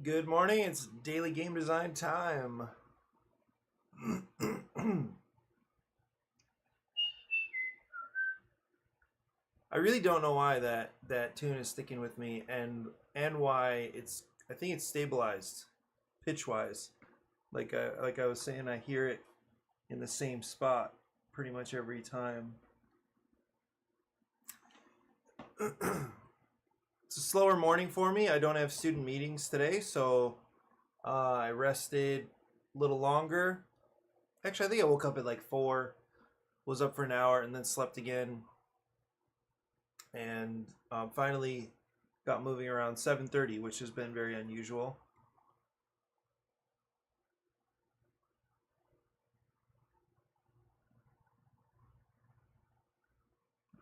Good morning, it's daily game design time. I really don't know why that tune is sticking with me and why I think it's stabilized pitch wise. Like I was saying, I hear it in the same spot pretty much every time. It's a slower morning for me. I don't have student meetings today, so I rested a little longer. Actually, I think I woke up at like 4, was up for an hour, and then slept again. And finally got moving around 7:30, which has been very unusual.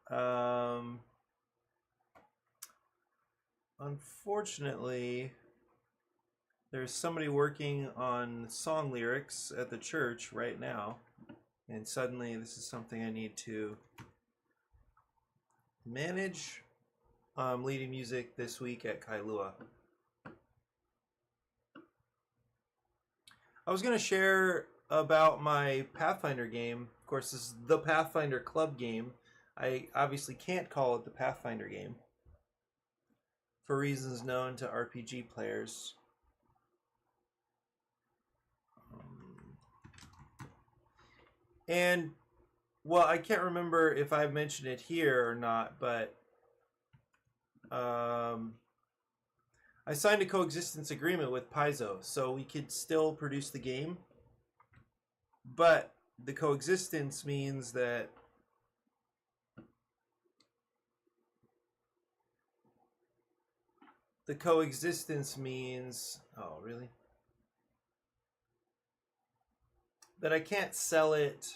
Um, Unfortunately, there's somebody working on song lyrics at the church right now, and suddenly this is something I need to manage. Leading music this week at Kailua. I was going to share about my Pathfinder game. Of course, this is the Pathfinder Club game. I obviously can't call it the Pathfinder game for reasons known to RPG players. And, well, I can't remember if I mentioned it here or not, but I signed a coexistence agreement with Paizo, so we could still produce the game. But the coexistence means that oh, really? That I can't sell it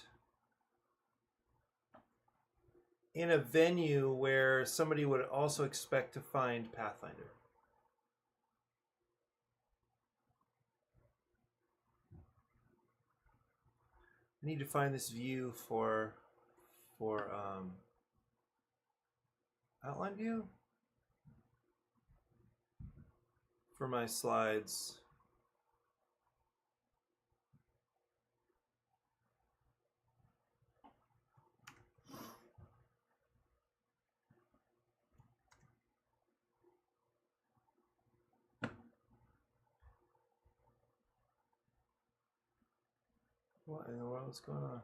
in a venue where somebody would also expect to find Pathfinder. I need to find this view for outline view for my slides. What in the world is going on?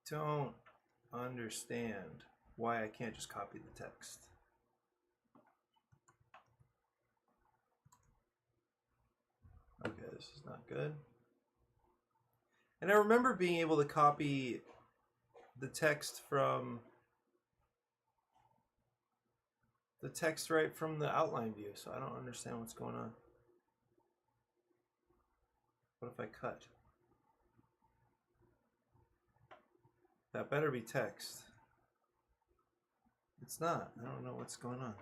Don't understand why I can't just copy the text. Okay, this is not good. And I remember being able to copy the text right from the outline view, so I don't understand what's going on. What if I cut? That better be text. It's not. I don't know what's going on.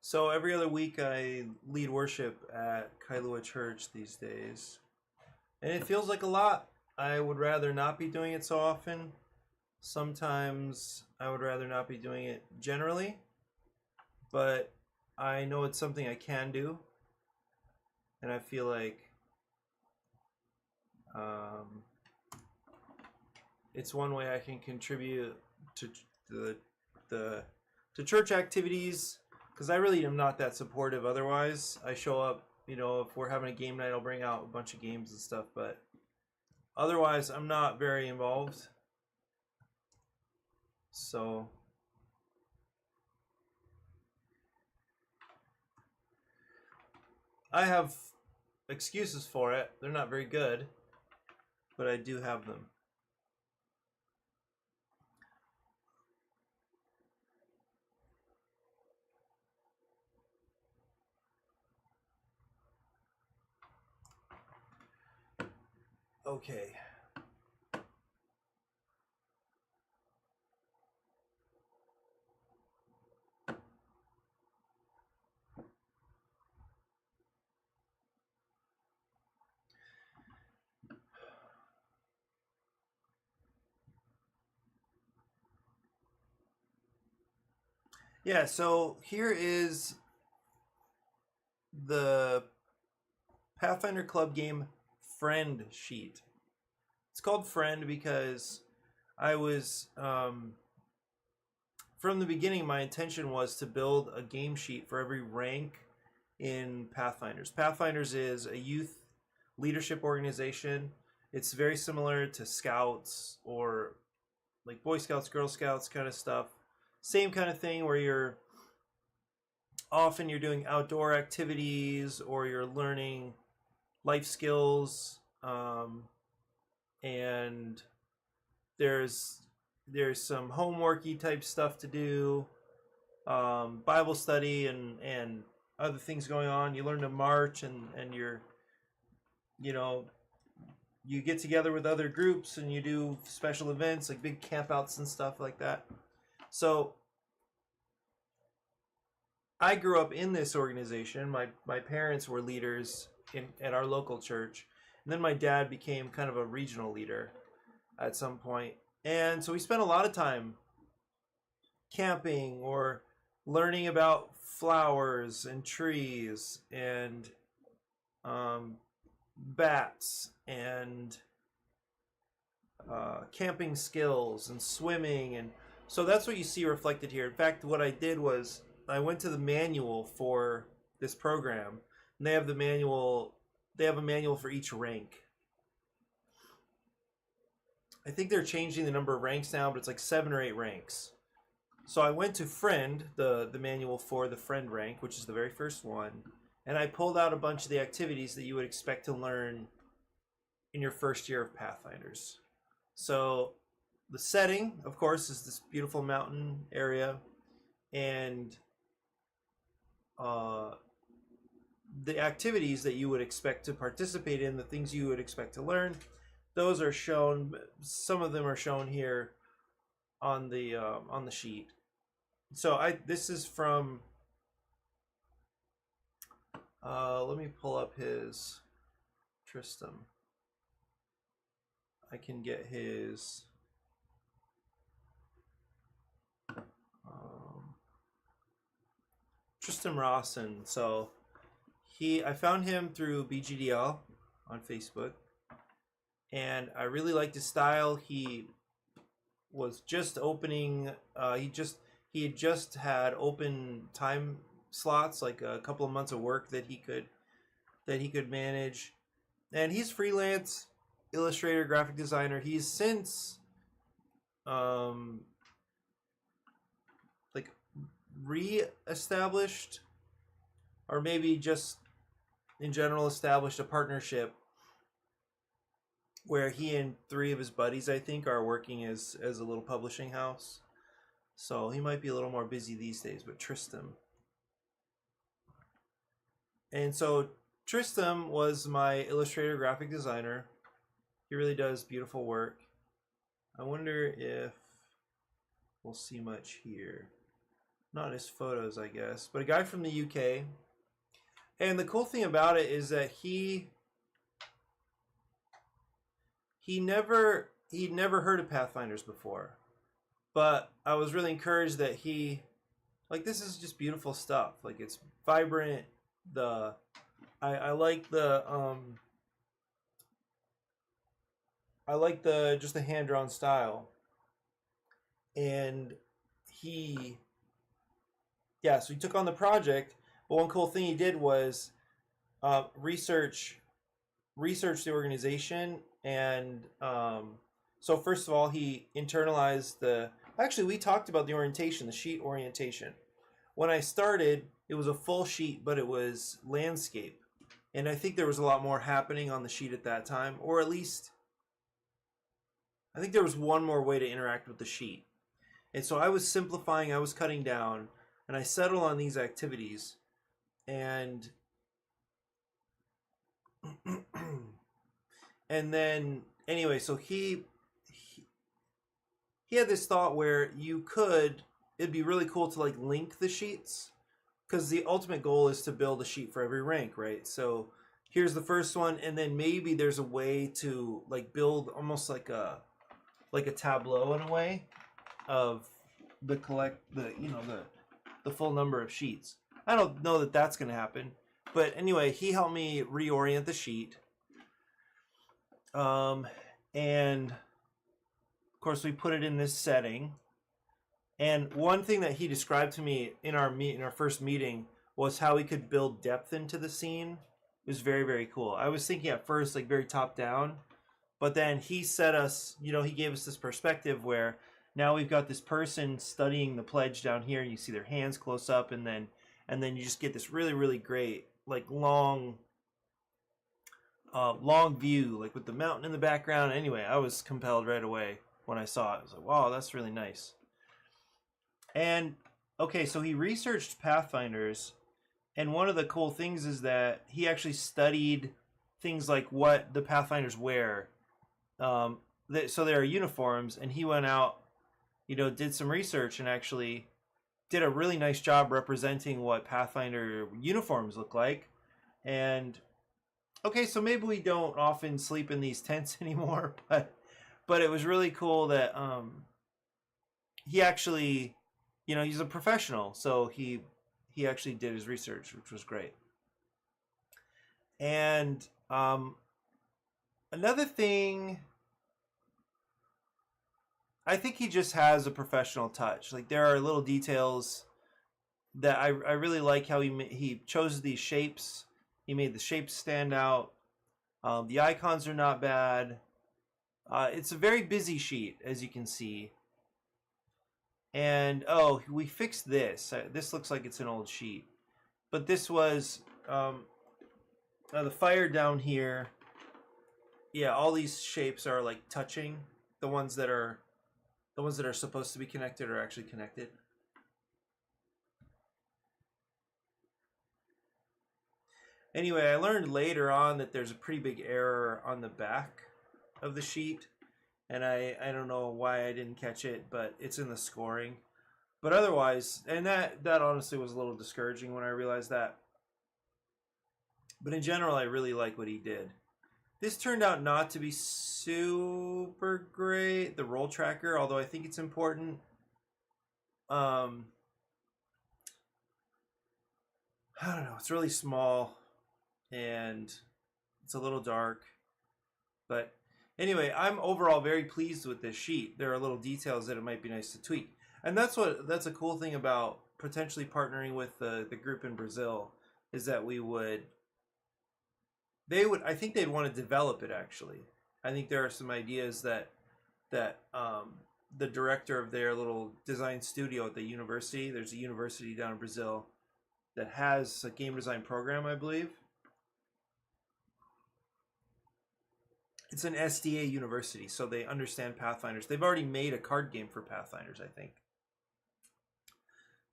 So every other week I lead worship at Kailua Church these days. And it feels like a lot. I would rather not be doing it so often. Sometimes I would rather not be doing it generally. But I know it's something I can do. And I feel like it's one way I can contribute to to church activities, because I really am not that supportive otherwise. I show up, if we're having a game night, I'll bring out a bunch of games and stuff, but otherwise I'm not very involved. So I have excuses for it. They're not very good, but I do have them. Okay. Yeah, so here is the Pathfinder Club game friend sheet. It's called friend because I was from the beginning, my intention was to build a game sheet for every rank in Pathfinders. Pathfinders is a youth leadership organization. It's very similar to Scouts or like Boy Scouts, Girl Scouts kind of stuff. Same kind of thing where you're doing outdoor activities or you're learning life skills, and there's some homeworky type stuff to do, Bible study and other things going on. You learn to march and you know you get together with other groups and you do special events like big campouts and stuff like that. So I grew up in this organization. My parents were leaders at our local church, and then my dad became kind of a regional leader at some point. And so we spent a lot of time camping or learning about flowers and trees and bats and camping skills and swimming. And so that's what you see reflected here. In fact, what I did was I went to the manual for this program, and they have the manual. They have a manual for each rank. I think they're changing the number of ranks now, but it's like 7 or 8 ranks. So I went to Friend, the manual for the Friend rank, which is the very first one, and I pulled out a bunch of the activities that you would expect to learn in your first year of Pathfinders. So the setting, of course, is this beautiful mountain area, and the activities that you would expect to participate in, the things you would expect to learn, those are shown. Some of them are shown here on the sheet. So this is from. Let me pull up his Tristram. I can get his. Tristram Rawson. So I found him through BGDL on Facebook, and I really liked his style. He was just opening. He had just had open time slots, like a couple of months of work that he could manage, and he's freelance illustrator, graphic designer. He's since like re-established, or maybe just in general established a partnership where he and 3 of his buddies, I think, are working as a little publishing house. So he might be a little more busy these days, but Tristram. And so Tristram was my illustrator, graphic designer. He really does beautiful work. I wonder if we'll see much here. Not his photos, I guess, but a guy from the UK. And the cool thing about it is that he'd never heard of Pathfinders before, but I was really encouraged that this is just beautiful stuff. Like, it's vibrant. I like just the hand drawn style, and so he took on the project. But one cool thing he did was research the organization, and so first of all, he internalized actually, we talked about the orientation, the sheet orientation. When I started, it was a full sheet, but it was landscape, and I think there was a lot more happening on the sheet at that time, or at least I think there was one more way to interact with the sheet. And so I was simplifying, I was cutting down, and I settled on these activities. And and then anyway, so he had this thought where it'd be really cool to like link the sheets, because the ultimate goal is to build a sheet for every rank, right? So here's the first one, and then maybe there's a way to like build almost like a tableau in a way of the the full number of sheets. I don't know that that's going to happen. But anyway, he helped me reorient the sheet. And of course we put it in this setting. And one thing that he described to me in our first meeting was how we could build depth into the scene. It was very, very cool. I was thinking at first like very top down, but then he set us, he gave us this perspective where now we've got this person studying the pledge down here, and you see their hands close up, and then you just get this really, really great like long view, like with the mountain in the background. Anyway, I was compelled right away when I saw it. I was like, wow, that's really nice. And okay, so he researched Pathfinders, and one of the cool things is that he actually studied things like what the Pathfinders wear. So there are uniforms, and he went out, did some research and actually did a really nice job representing what Pathfinder uniforms look like. And okay, so maybe we don't often sleep in these tents anymore, but it was really cool that he actually, he's a professional, so he actually did his research, which was great. And another thing, I think he just has a professional touch. Like there are little details that I really like how he chose these shapes. He made the shapes stand out. The icons are not bad. It's a very busy sheet, as you can see. And we fixed this. This looks like it's an old sheet, but this was the fire down here. Yeah, all these shapes are like touching. The ones that are supposed to be connected are actually connected. Anyway, I learned later on that there's a pretty big error on the back of the sheet, and I don't know why I didn't catch it, but it's in the scoring. But otherwise, and that honestly was a little discouraging when I realized that. But in general, I really like what he did. This turned out not to be super great, the roll tracker, although I think it's important. I don't know, it's really small and it's a little dark. But anyway, I'm overall very pleased with this sheet. There are little details that it might be nice to tweak. And that's a cool thing about potentially partnering with the group in Brazil, is that I think they'd want to develop it actually. I think there are some ideas that the director of their little design studio at the university, there's a university down in Brazil that has a game design program, I believe. It's an SDA university, so they understand Pathfinders. They've already made a card game for Pathfinders, I think.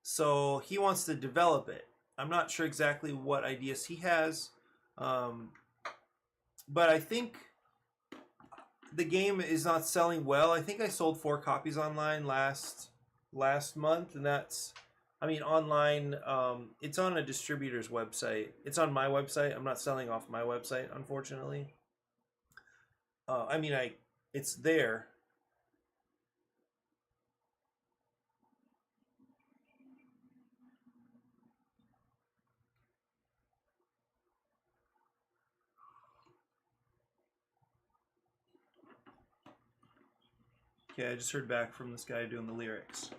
So he wants to develop it. I'm not sure exactly what ideas he has, but I think the game is not selling well. I think I sold 4 copies online last month, and that's, online. It's on a distributor's website. It's on my website. I'm not selling off my website, unfortunately. It's there. Okay, I just heard back from this guy doing the lyrics.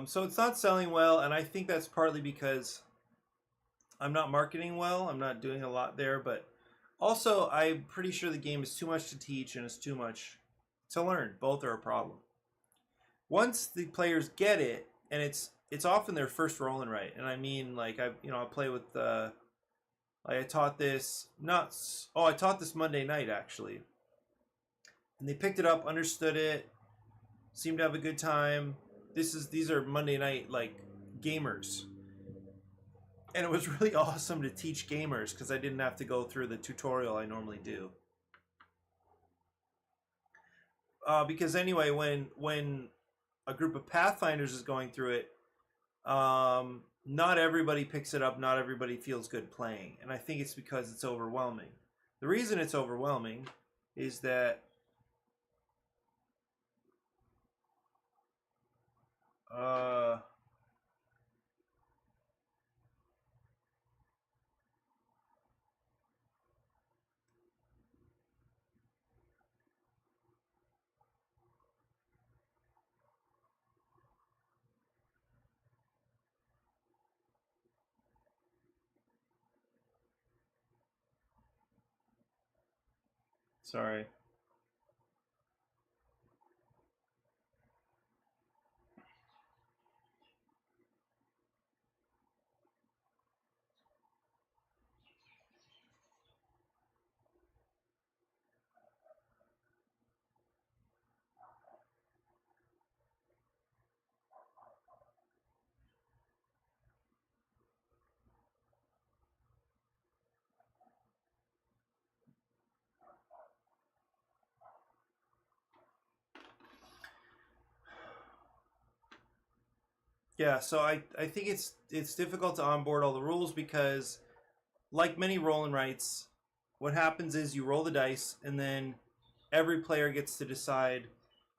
So it's not selling well, and I think that's partly because I'm not marketing well. I'm not doing a lot there, but also I'm pretty sure the game is too much to teach and it's too much to learn. Both are a problem. Once the players get it, and it's often their first roll and write, and I play with I taught this Monday night actually, and they picked it up, understood it, seem to have a good time. These are Monday night like gamers. And it was really awesome to teach gamers because I didn't have to go through the tutorial I normally do. Because anyway, when a group of Pathfinders is going through it, not everybody picks it up, not everybody feels good playing. And I think it's because it's overwhelming. The reason it's overwhelming is that sorry. Yeah, so I think it's difficult to onboard all the rules because like many roll and writes, what happens is you roll the dice and then every player gets to decide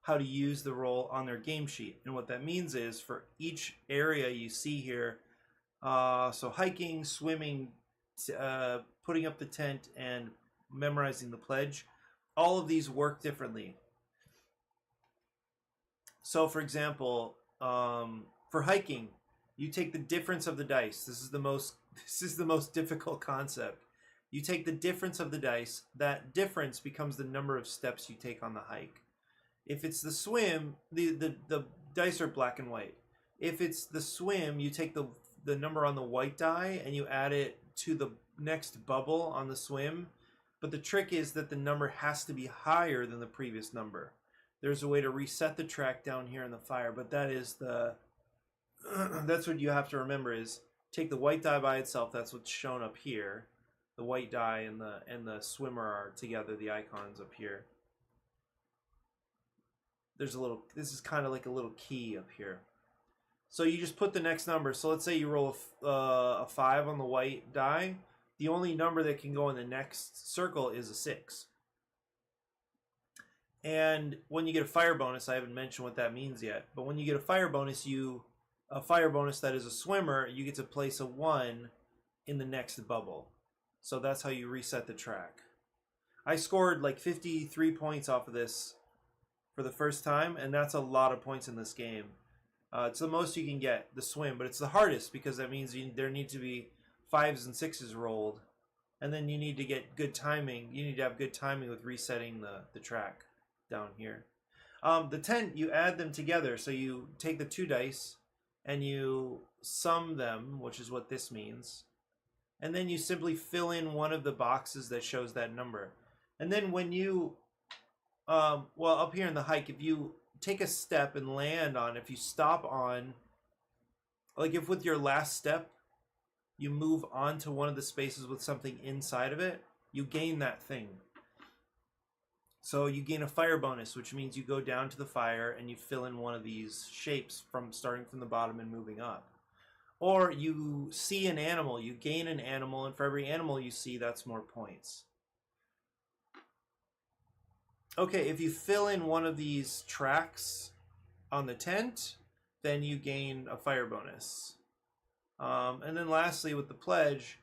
how to use the roll on their game sheet. And what that means is for each area you see here, so hiking, swimming, putting up the tent, and memorizing the pledge, all of these work differently. So for example, for hiking, you take the difference of the dice. This is the most difficult concept. You take the difference of the dice. That difference becomes the number of steps you take on the hike. If it's the swim, the dice are black and white. If it's the swim, you take the number on the white die and you add it to the next bubble on the swim. But the trick is that the number has to be higher than the previous number. There's a way to reset the track down here in the fire, but that is the that's what you have to remember is take the white die by itself. That's what's shown up here. The white die and the swimmer are together, the icons up here. There's a little, this is kind of like a little key up here. So you just put the next number. So let's say you roll a 5 on the white die. The only number that can go in the next circle is a 6. And when you get a fire bonus, I haven't mentioned what that means yet, but when you get a fire bonus, that is a swimmer, you get to place a 1 in the next bubble. So that's how you reset the track. I scored like 53 points off of this for the first time, and that's a lot of points in this game. It's the most you can get, the swim, but it's the hardest because that means there need to be 5s and 6s rolled, and then you need to get good timing. You need to have good timing with resetting the track down here. The tent, you add them together, so you take the 2 dice and you sum them, which is what this means, and then you simply fill in one of the boxes that shows that number. And then when you well, up here in the hike, if you take a step and land on, if you stop on, like if with your last step you move onto one of the spaces with something inside of it, you gain that thing. So you gain a fire bonus, which means you go down to the fire and you fill in one of these shapes from starting from the bottom and moving up. Or you see an animal, you gain an animal, and for every animal you see, that's more points. Okay, if you fill in one of these tracks on the tent, then you gain a fire bonus. And then lastly, with the pledge,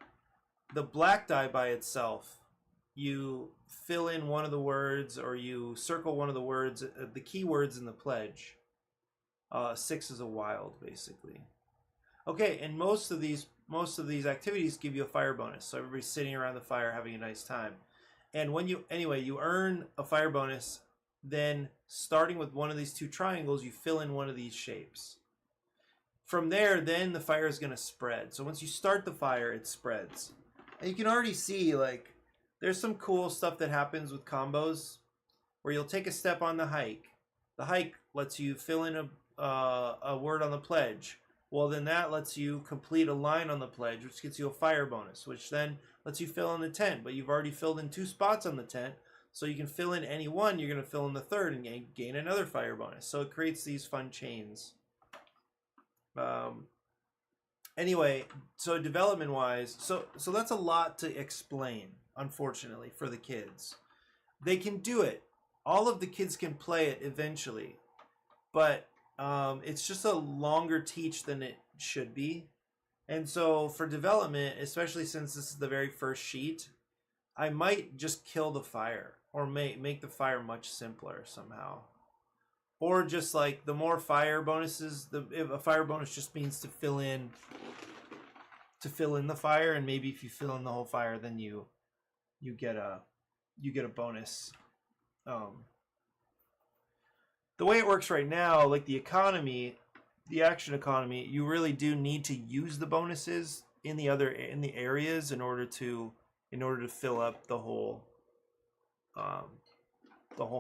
the black die by itself, you fill in one of the words or you circle one of the words, the keywords in the pledge. 6 is a wild, basically. Okay, and most of these activities give you a fire bonus, so everybody's sitting around the fire having a nice time. And when you earn a fire bonus, then starting with one of these 2 triangles, you fill in one of these shapes. From there, then the fire is going to spread. So once you start the fire, it spreads. And you can already see, like, there's some cool stuff that happens with combos where you'll take a step on the hike. The hike, lets you fill in a word on the pledge. Well, then that lets you complete a line on the pledge, which gets you a fire bonus, which then lets you fill in the tent. But you've already filled in 2 spots on the tent, so you can fill in any one. You're going to fill in the third and gain another fire bonus. So it creates these fun chains. Anyway, so development-wise, so that's a lot to explain, unfortunately, for the kids. They can do it. All of the kids can play it eventually, but it's just a longer teach than it should be. And so for development, especially since this is the very first sheet, I might just kill the fire or make the fire much simpler somehow. Or just like the more fire bonuses, if a fire bonus just means to fill in the fire, and maybe if you fill in the whole fire, then you get a bonus. The way it works right now, like the economy, the action economy, you really do need to use the bonuses in the areas in order to fill up the whole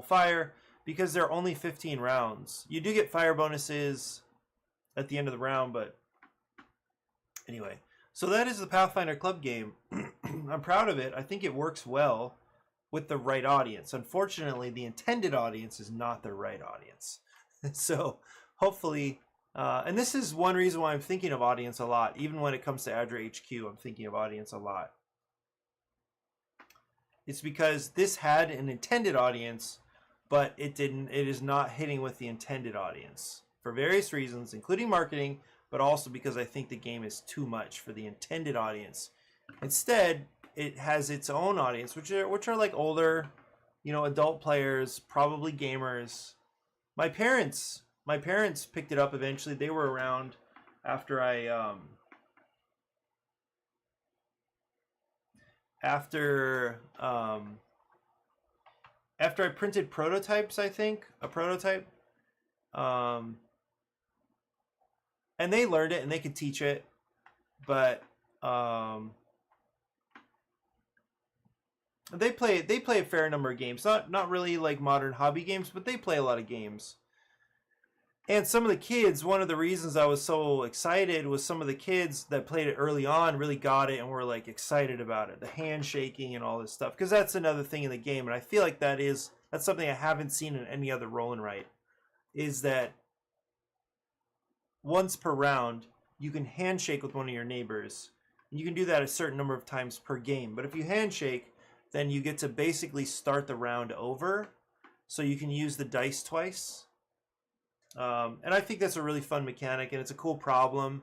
fire, because there are only 15 rounds. You do get fire bonuses at the end of the round, but anyway. So that is the Pathfinder Club game. I'm proud of it. I think it works well with the right audience. Unfortunately, the intended audience is not the right audience. So hopefully, and this is one reason why I'm thinking of audience a lot. Even when it comes to ADRA HQ, I'm thinking of audience a lot. It's because this had an intended audience, but it is not hitting with the intended audience for various reasons, including marketing, but also because I think the game is too much for the intended audience. Instead, it has its own audience, which are like older, adult players, probably gamers. My parents picked it up eventually. They were around after I after I printed prototypes, I think, a prototype. And they learned it and they could teach it, but they play a fair number of games. Not really like modern hobby games, but they play a lot of games. And some of the kids, one of the reasons I was so excited was some of the kids that played it early on really got it and were like excited about it, the handshaking and all this stuff, because that's another thing in the game, and I feel like that's something I haven't seen in any other roll and write, is that once per round you can handshake with one of your neighbors. You can do that a certain number of times per game, but if you handshake, then you get to basically start the round over, so you can use the dice twice. And I think that's a really fun mechanic, and it's a cool problem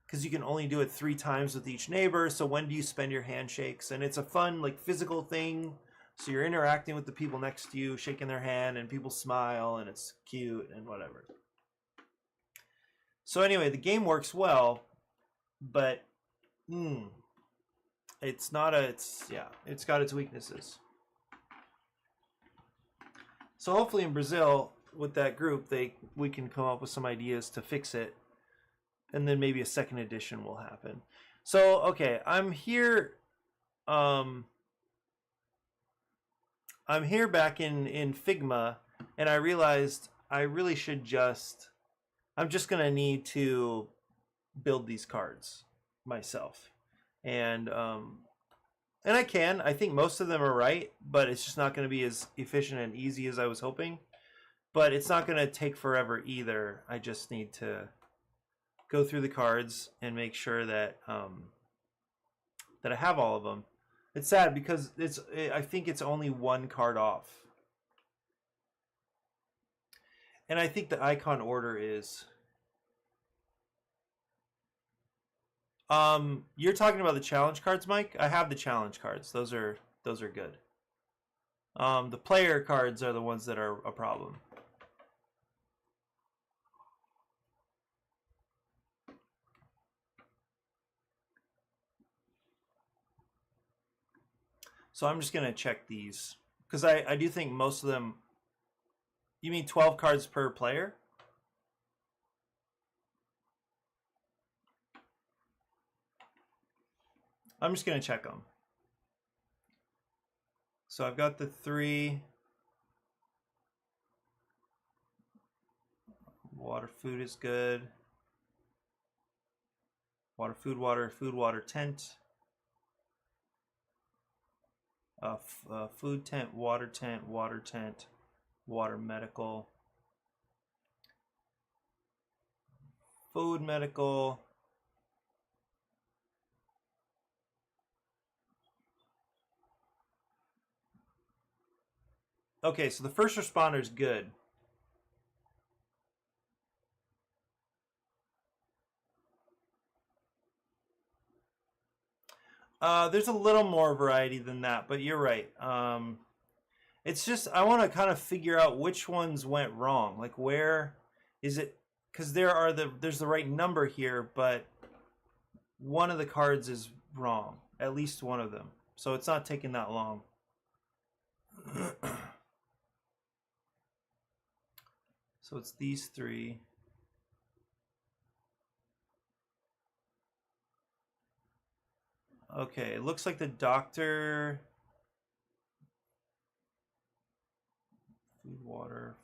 because you can only do it 3 times with each neighbor. So when do you spend your handshakes? And it's a fun, like, physical thing. So you're interacting with the people next to you, shaking their hand, and people smile, and it's cute and whatever. So anyway, the game works well, but it's got its weaknesses. So hopefully in Brazil, with that group, we can come up with some ideas to fix it, and then maybe a second edition will happen. So okay, I'm here back in Figma, and I realized I really should I'm just gonna need to build these cards myself, and I think most of them are right, but it's just not going to be as efficient and easy as I was hoping. But it's not going to take forever either. I just need to go through the cards and make sure that that I have all of them. It's sad because I think it's only 1 card off. And I think the icon order is you're talking about the challenge cards, Mike? I have the challenge cards. Those are good. The player cards are the ones that are a problem. So I'm just going to check these, because I do think most of them... You mean 12 cards per player? I'm just going to check them. So I've got the 3. Water, food is good. Water, food, water, tent. Food tent, water tent, water medical. Food medical. Okay, so the first responder is good. There's a little more variety than that, but you're right. It's just I want to kind of figure out which ones went wrong. Like where is it? Because there's the right number here, but one of the cards is wrong. At least one of them. So it's not taking that long. So it's these three. Okay, it looks like the doctor. Food, water.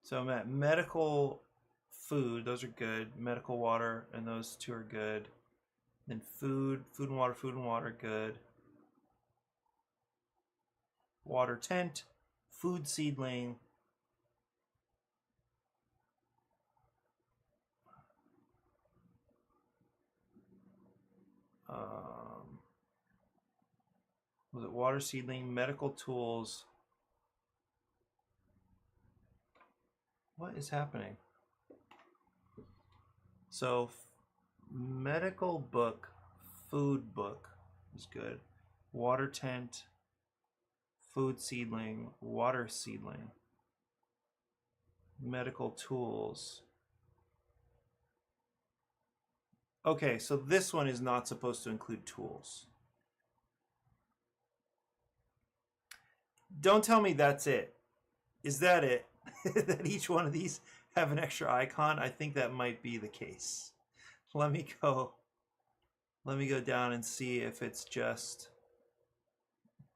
So I'm at medical food, those are good. Medical water, and those two are good. Then food and water, good. Water tent, food seedling. Was it water seedling, medical tools? What is happening? So medical book, food book is good. Water tent, food seedling, water seedling. Medical tools. Okay, so this one is not supposed to include tools. Don't tell me that's it. Is that it? That each one of these have an extra icon? I think that might be the case. Let me go down and see if it's just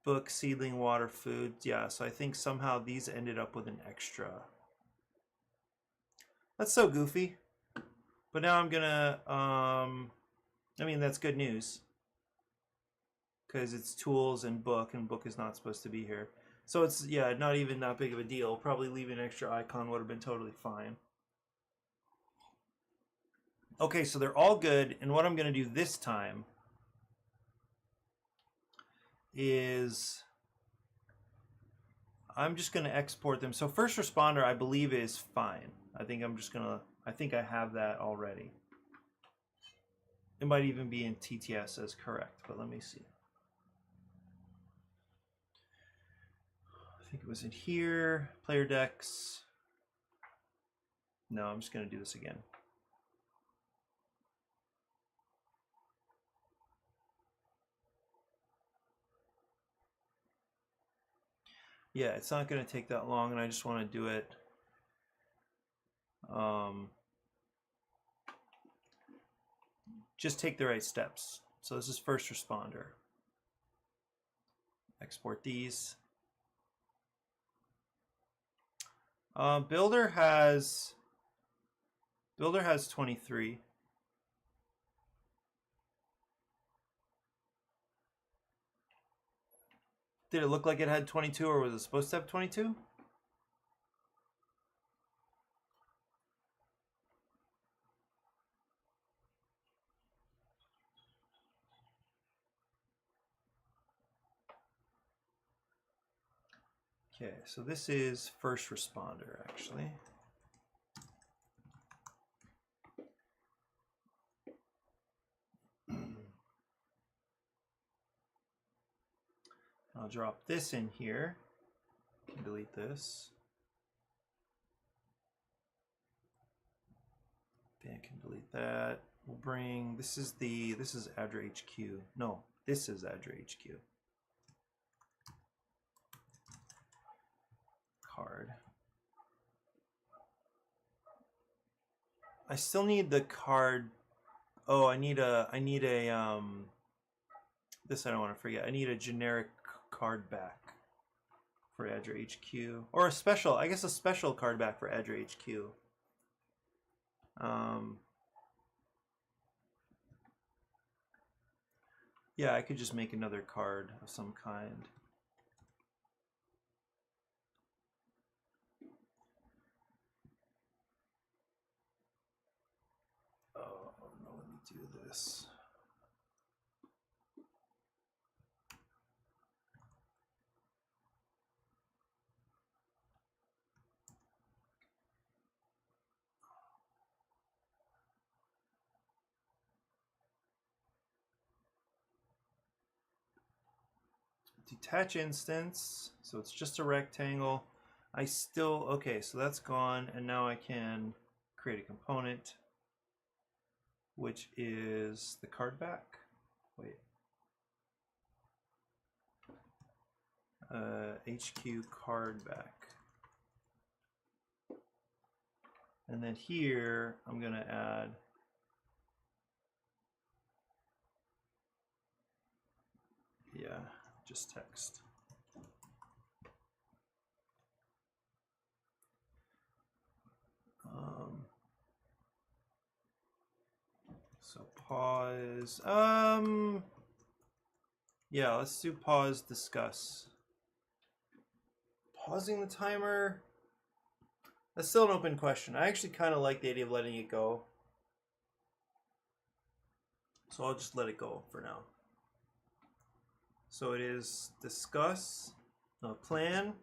book, seedling, water, food. Yeah, so I think somehow these ended up with an extra. That's so goofy. But now I'm gonna, I mean, that's good news. Because it's tools and book is not supposed to be here. So it's, yeah, not even that big of a deal. Probably leaving an extra icon would have been totally fine. Okay, so they're all good. And what I'm going to do this time is I'm just going to export them. So first responder, I believe, is fine. I think I have that already. It might even be in TTS as correct, but let me see. I think it was in here, player decks. No, I'm just going to do this again. Yeah, it's not going to take that long, and I just want to do it. Just take the right steps. So this is first responder. Export these. Builder has 23. Did it look like it had 22, or was it supposed to have 22? Okay, so this is first responder, actually. I'll drop this in here. Delete this. Then I can delete that. We'll bring, this is ADRA HQ. No, this is ADRA HQ. Card. I still need the card. Oh, I need a this I don't want to forget. I need a generic card back for ADRA HQ, or a special. I guess a special card back for ADRA HQ. Yeah, I could just make another card of some kind. Oh no, let me do this. Detach instance, so it's just a rectangle. I still, okay, so that's gone, and now I can create a component, which is the card back. Wait. HQ card back. And then here, I'm gonna add just text. So pause. Yeah, let's do pause, discuss. Pausing the timer. That's still an open question. I actually kind of like the idea of letting it go. So I'll just let it go for now. So it is discuss, plan,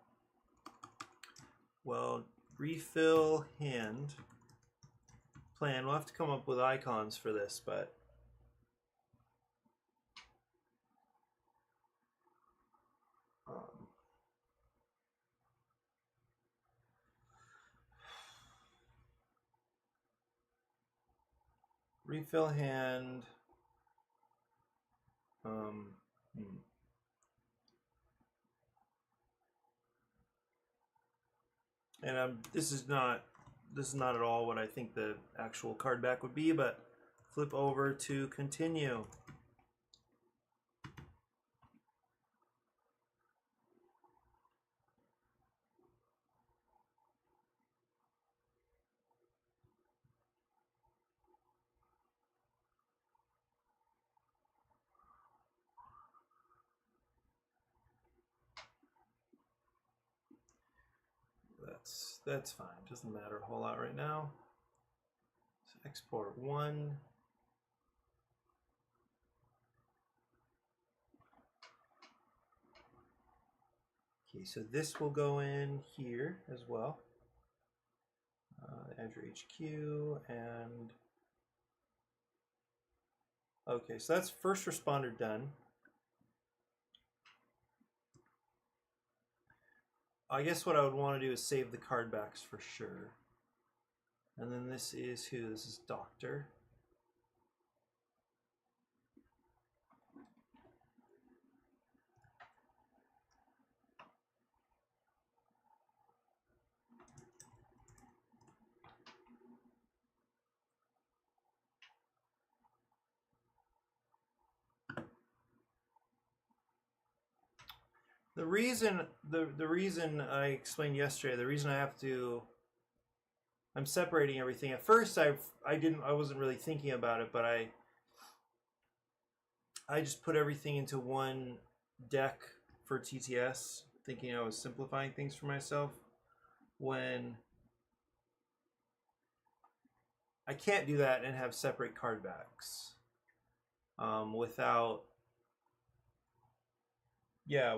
well, refill hand, plan. We'll have to come up with icons for this, but refill hand. And this is not at all what I think the actual card back would be, but flip over to continue. That's fine. Doesn't matter a whole lot right now. So export 1. Okay, so this will go in here as well. ADRA HQ and okay, so that's first responder done. I guess what I would want to do is save the card backs for sure. And then this is who? This is doctor. The reason I explained yesterday, the reason I'm separating everything. At first I wasn't really thinking about it, but I just put everything into one deck for TTS, thinking I was simplifying things for myself, when I can't do that and have separate card backs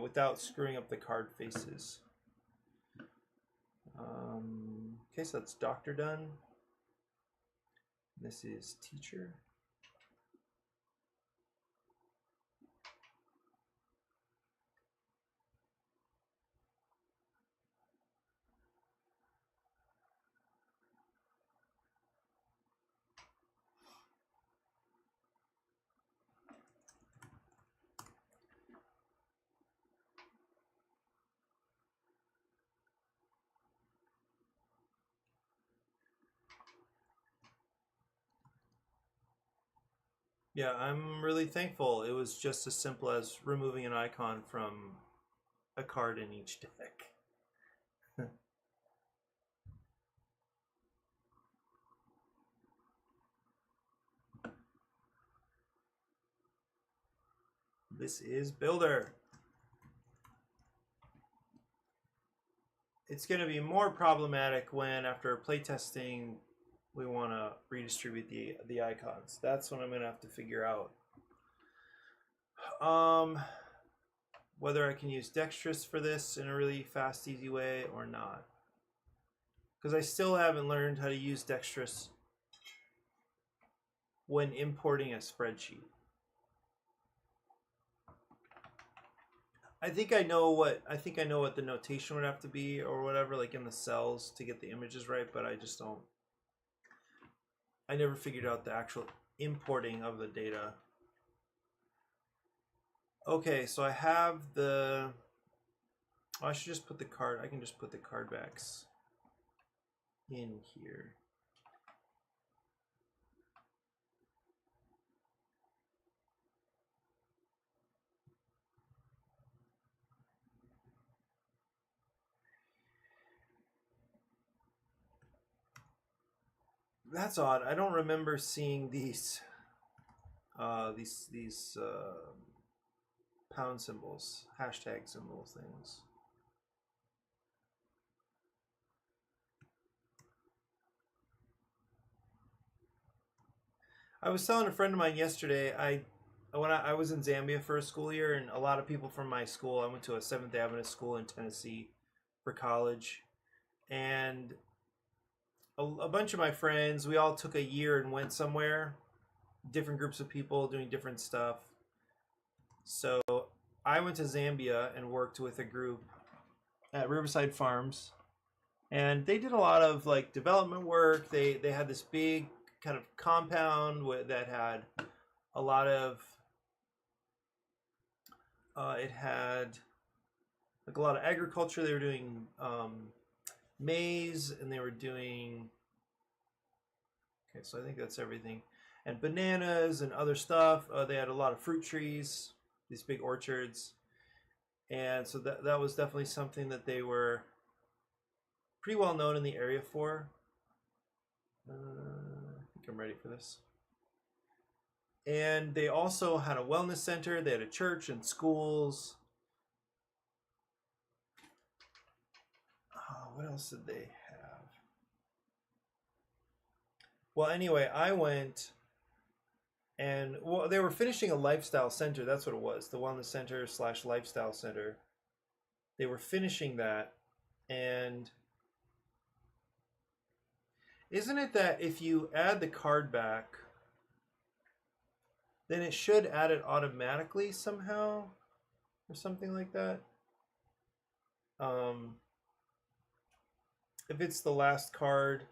without screwing up the card faces. Okay, so that's doctor done. This is teacher. Yeah, I'm really thankful. It was just as simple as removing an icon from a card in each deck. This is Builder. It's going to be more problematic when, after playtesting, we want to redistribute the icons. That's what I'm going to have to figure out. Whether I can use Dexterous for this in a really fast, easy way or not. Because I still haven't learned how to use Dexterous when importing a spreadsheet. I think I know what the notation would have to be or whatever, like in the cells to get the images right, but I just don't. I never figured out the actual importing of the data. Okay, so I have the. Oh, I should just put the card. I can just put the card backs in here. That's odd. I don't remember seeing these pound symbols, hashtag symbol things. I was telling a friend of mine yesterday. When I was in Zambia for a school year, and a lot of people from my school. I went to a Seventh Adventist school in Tennessee for college, and a bunch of my friends, we all took a year and went somewhere, different groups of people doing different stuff. So I went to Zambia and worked with a group at Riverside Farms, and they did a lot of like development work. They had this big kind of compound that had a lot of it had like a lot of agriculture. They were doing maize, and they were doing. Okay, so I think that's everything. And bananas and other stuff. They had a lot of fruit trees, these big orchards. And so that was definitely something that they were pretty well known in the area for. I think I'm ready for this. And they also had a wellness center. They had a church and schools. What else did they have? Well, anyway, I went and they were finishing a lifestyle center. That's what it was, the wellness center / lifestyle center. They were finishing that, and isn't it that if you add the card back, then it should add it automatically somehow, or something like that? If it's the last card,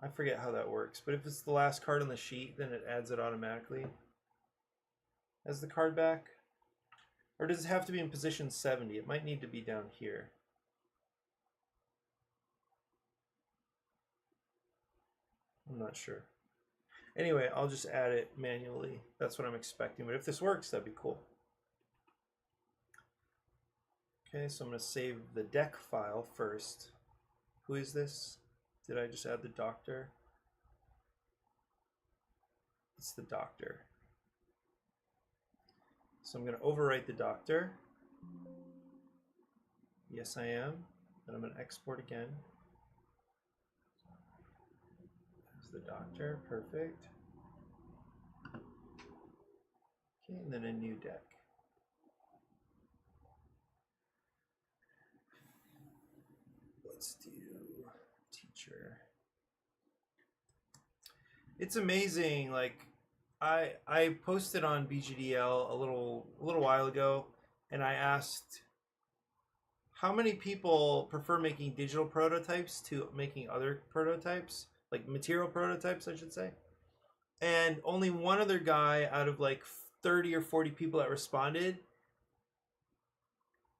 I forget how that works, but if it's the last card on the sheet, then it adds it automatically as the card back. Or does it have to be in position 70? It might need to be down here. I'm not sure. Anyway, I'll just add it manually. That's what I'm expecting. But if this works, that'd be cool. Okay, so I'm going to save the deck file first. Who is this? Did I just add the doctor? It's the doctor. So I'm going to overwrite the doctor. Yes, I am. Then I'm going to export again. There's the doctor. Perfect. Okay, and then a new deck. Let's do teacher. It's amazing. Like I posted on BGDL a little while ago, and I asked how many people prefer making digital prototypes to making other prototypes, like material prototypes, I should say. And only one other guy out of like 30 or 40 people that responded.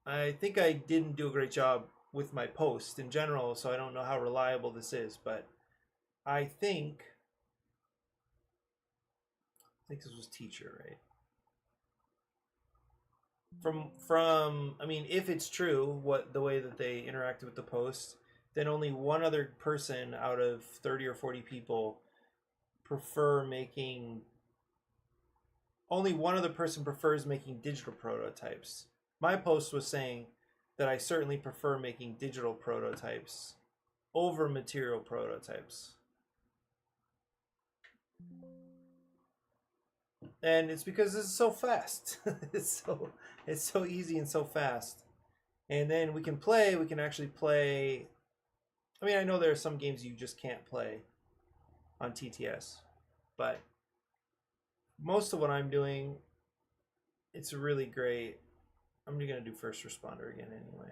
I think I didn't do a great job with my post in general, so I don't know how reliable this is, but I think think this was teacher, right? From I mean, if it's true, what the way that they interacted with the post, then only one other person out of 30 or 40 people prefer making only one other person prefers making digital prototypes. My post was saying that I certainly prefer making digital prototypes over material prototypes. And it's because this is so fast. it's so easy and so fast. And then we can actually play. I mean, I know there are some games you just can't play on TTS, but most of what I'm doing, it's really great. I'm going to do first responder again anyway.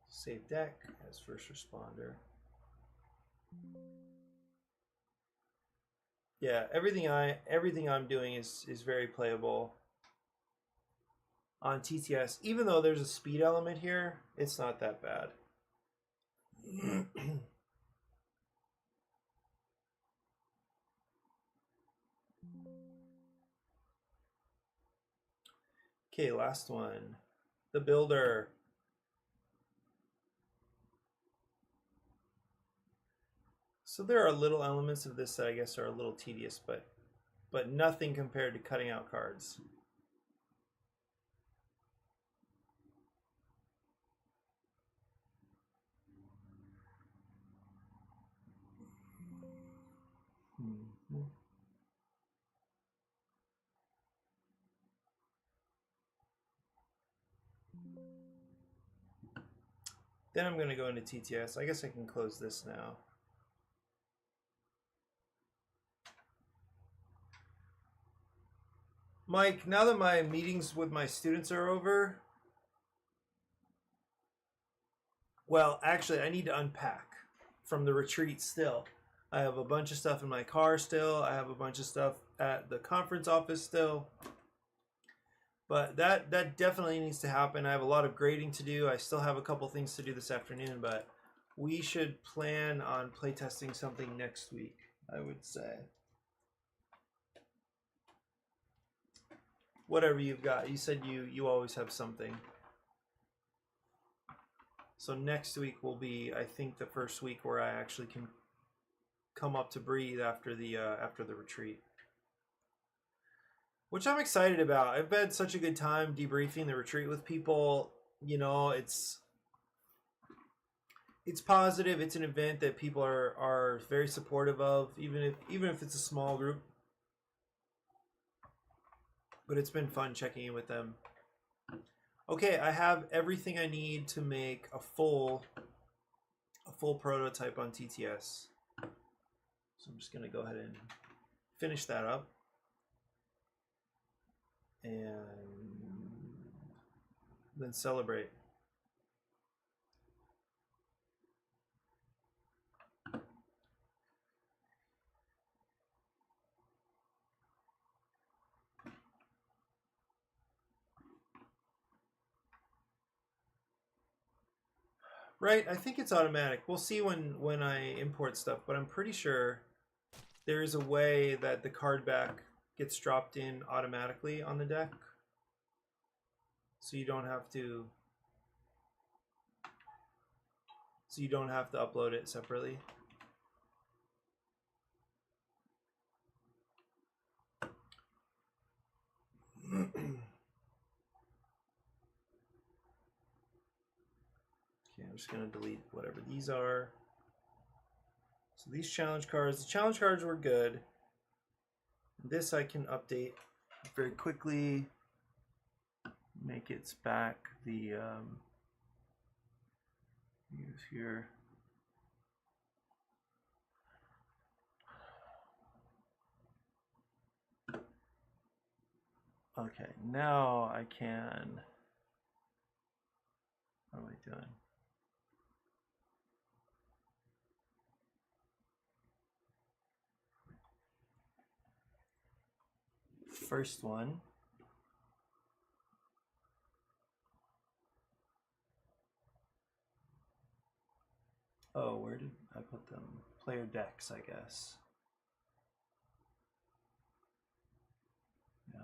Save deck as first responder. Yeah, everything I'm doing is very playable on TTS. Even though there's a speed element here, it's not that bad. Okay, last one. The builder. So there are little elements of this that I guess are a little tedious, but nothing compared to cutting out cards. Then I'm going to go into TTS. I guess I can close this now. Mike, now that my meetings with my students are over, well, actually, I need to unpack from the retreat still. I have a bunch of stuff in my car still. I have a bunch of stuff at the conference office still. But that definitely needs to happen. I have a lot of grading to do. I still have a couple things to do this afternoon, but we should plan on playtesting something next week, I would say. Whatever you've got. You said you always have something. So next week will be, I think, the first week where I actually can come up to breathe after the retreat, which I'm excited about. I've had such a good time debriefing the retreat with people. You know, it's positive. It's an event that people are very supportive of, even if it's a small group. But it's been fun checking in with them. Okay, I have everything I need to make a full prototype on TTS. So I'm just going to go ahead and finish that up. And then celebrate. Right, I think it's automatic. We'll see when I import stuff, but I'm pretty sure there is a way that the card back gets dropped in automatically on the deck. So you don't have to upload it separately. Okay, I'm just going to delete whatever these are. So these challenge cards, the challenge cards were good. This I can update very quickly. Make its back the use here. Okay, now I can. What am I doing? First one. Oh, where did I put them? Player decks, I guess. Yeah.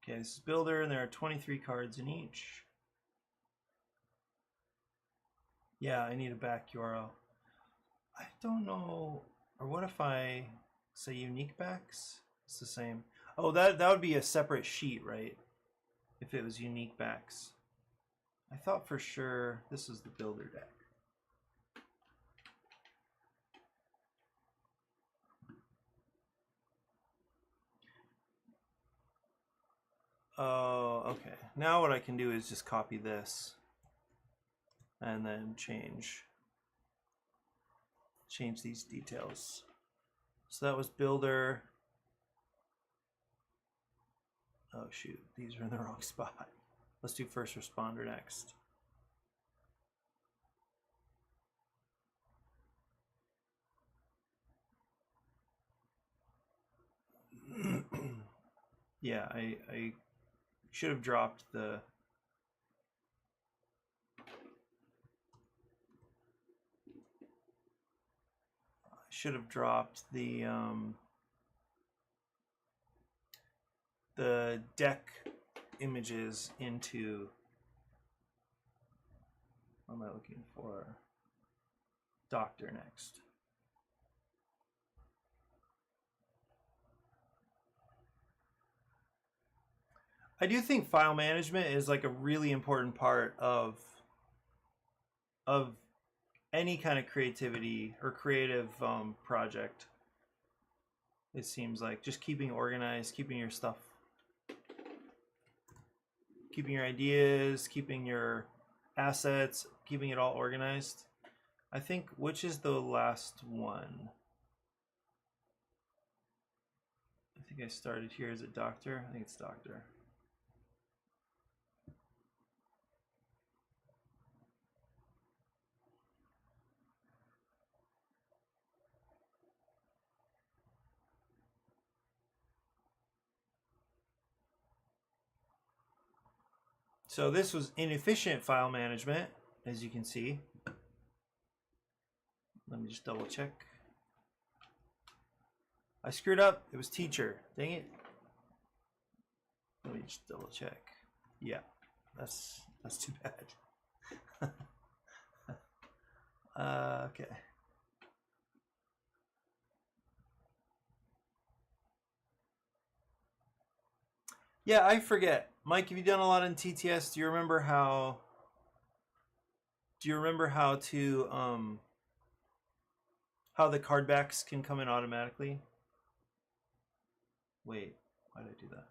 Okay, this is Builder, and there are 23 cards in each. Yeah, I need a back URL. I don't know, or what if I say unique backs? It's the same. Oh, that would be a separate sheet, right? If it was unique backs. I thought for sure this is the Builder deck. Oh, okay. Now what I can do is just copy this and then change these details. So that was Builder. Oh shoot, these are in the wrong spot. Let's do First Responder next. Yeah, I should have dropped the the deck images into, what am I looking for? Doctor next. I do think file management is like a really important part of any kind of creativity or creative project. It seems like just keeping organized, keeping your stuff, keeping your ideas, keeping your assets, keeping it all organized. I think, which is the last one? I think I started here. Is it Doctor? I think it's Doctor. So this was inefficient file management, as you can see. Let me just double check. I screwed up. It was teacher. Dang it. Let me just double check. Yeah, that's too bad. Okay. Yeah, I forget. Mike, have you done a lot in TTS? Do you remember how to how the card backs can come in automatically? Wait, why did I do that?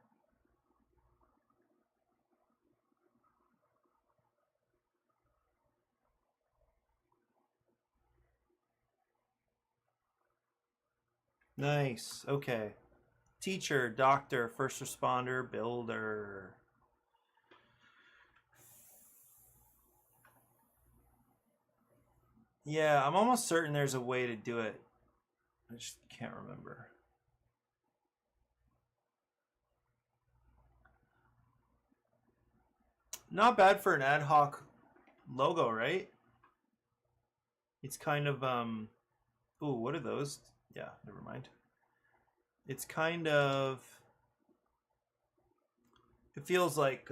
Nice. Okay. Teacher, doctor, first responder, builder. Yeah, I'm almost certain there's a way to do it. I just can't remember. Not bad for an ad hoc logo, right? It's kind of ooh, what are those? Yeah, never mind. It's kind of, it feels like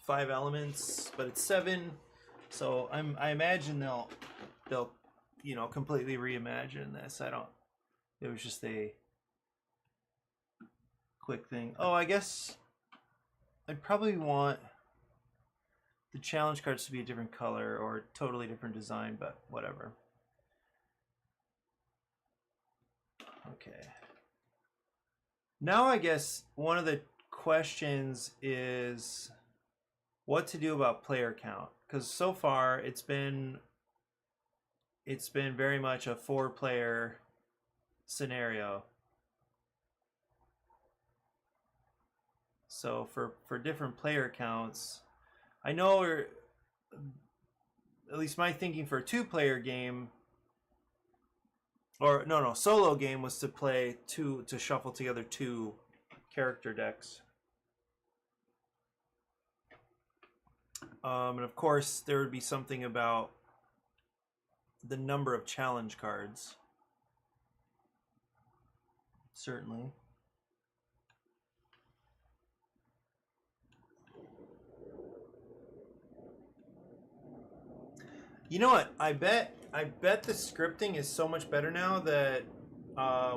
5 elements, but it's 7. So I imagine they'll completely reimagine this. I don't. It was just a quick thing. Oh, I guess I'd probably want the challenge cards to be a different color or totally different design, but whatever. Okay. Now I guess one of the questions is what to do about player count, because so far it's been very much a 4-player scenario. So for different player counts, I know, or at least my thinking for a 2-player game, or no, solo game, was to play to shuffle together 2 character decks. And of course, there would be something about the number of challenge cards. Certainly. You know what? I bet the scripting is so much better now that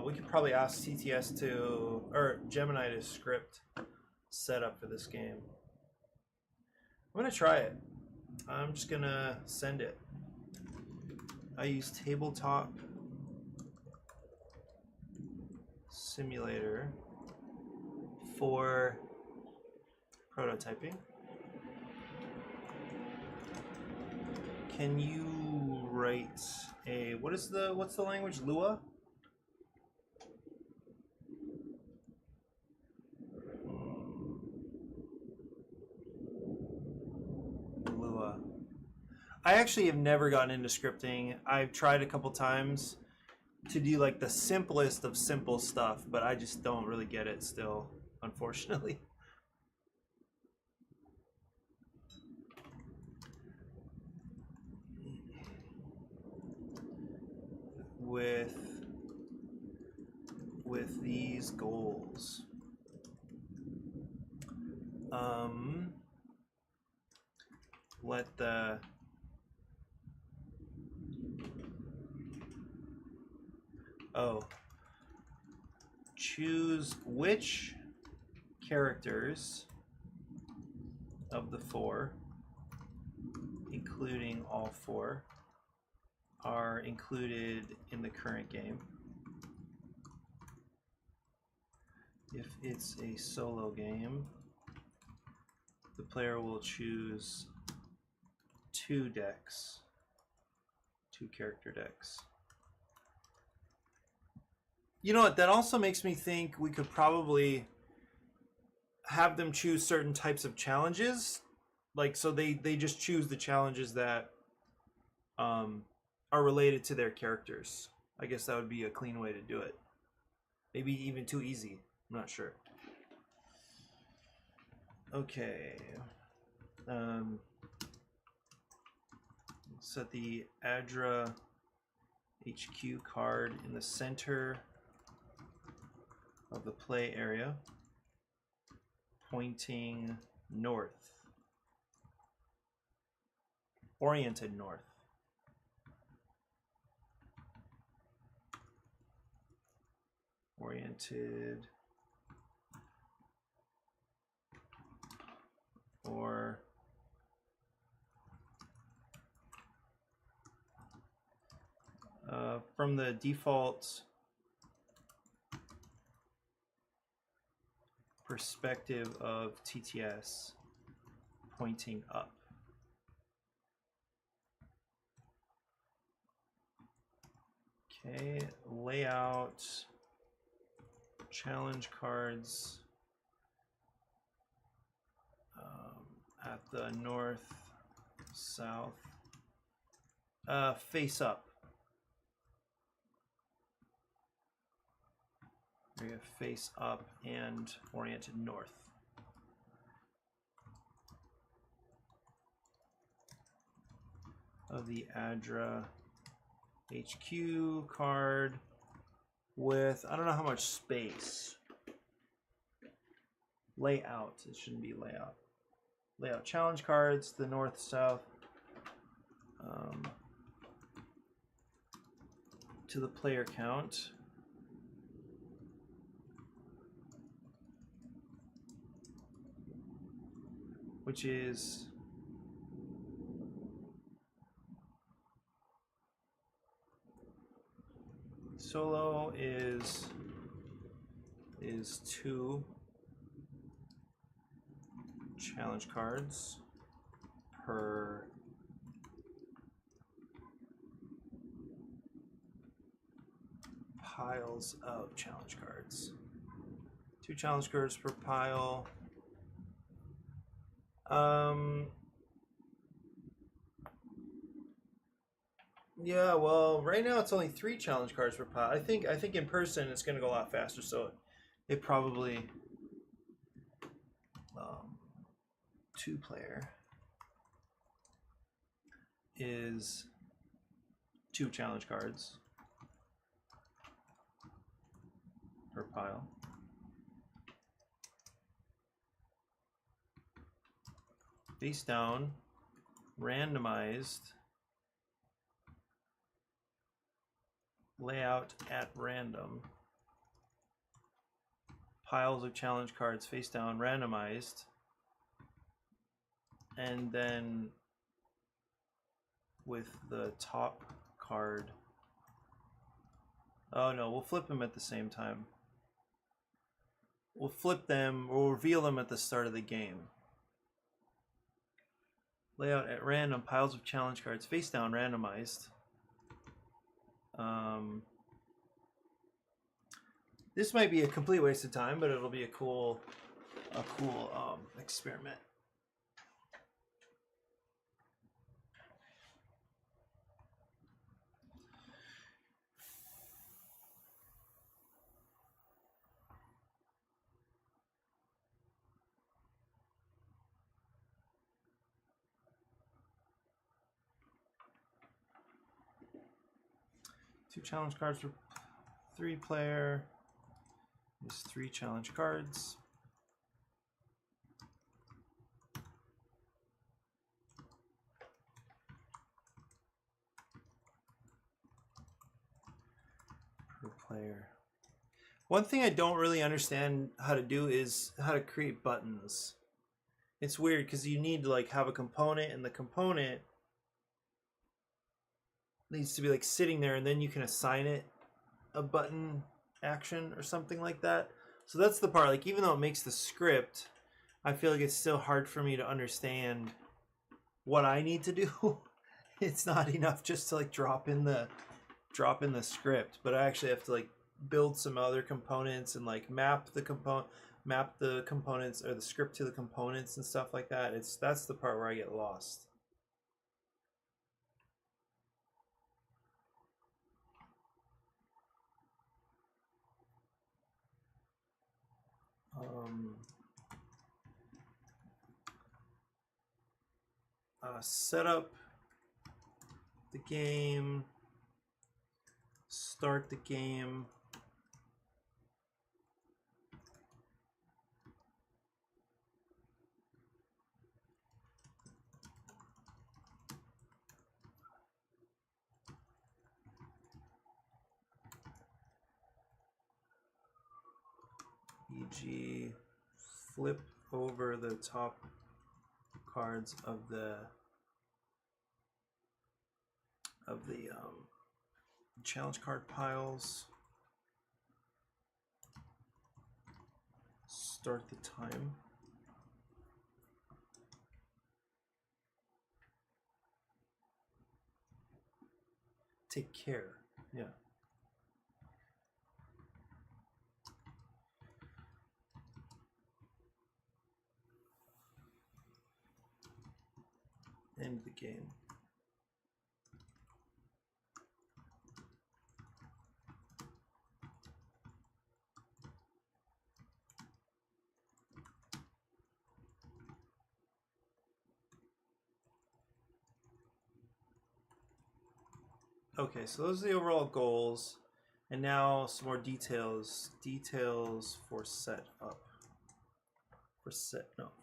we could probably ask TTS to, or Gemini to script setup for this game. I'm gonna try it. I'm just gonna send it. I use Tabletop Simulator for prototyping. Can you write a what's the language? Lua? Lua. I actually have never gotten into scripting. I've tried a couple times to do like the simplest of simple stuff, but I just don't really get it still, unfortunately. With these goals. Let the choose which characters of the 4, including all 4, are included in the current game. If it's a solo game, the player will choose 2 decks, 2 character decks. You know what, that also makes me think we could probably have them choose certain types of challenges. Like, so they just choose the challenges that are related to their characters. I guess that would be a clean way to do it. Maybe even too easy. I'm not sure. Okay. Set the ADRA HQ card in the center of the play area, pointing north, oriented north. Oriented or from the default perspective of TTS, pointing up. Okay, layout, challenge cards at the north, south, face up. We're going to face up and oriented north. Of the ADRA HQ card with, I don't know how much space. Layout, it shouldn't be layout. Layout challenge cards, the north, south. To the player count. Which is solo is 2 challenge cards per piles of challenge cards. 2 challenge cards per pile. Yeah, well, right now it's only 3 challenge cards per pile. I think in person it's gonna go a lot faster, so it probably 2 player. is 2 challenge cards per pile. Face down, randomized, layout at random, piles of challenge cards face down, randomized, and then with the top card. Oh no, we'll flip them at the same time. We'll flip them, we'll reveal them at the start of the game. Layout at random, piles of challenge cards, face down, randomized. This might be a complete waste of time, but it'll be a cool experiment. Two challenge cards for 3 player. There's 3 challenge cards. Per player. One thing I don't really understand how to do is how to create buttons. It's weird because you need to like have a component, and the component needs to be like sitting there, and then you can assign it a button action or something like that. So that's the part, like even though it makes the script, I feel like it's still hard for me to understand what I need to do. It's not enough just to like drop in the script, but I actually have to like build some other components and like map the components or the script to the components and stuff like that. That's the part where I get lost. Set up the game, start the game. E.g. flip over the top cards of the challenge card piles. Start the time. Take care. Yeah. End the game. Okay, so those are the overall goals, and now some more details. Details for setup. For setup.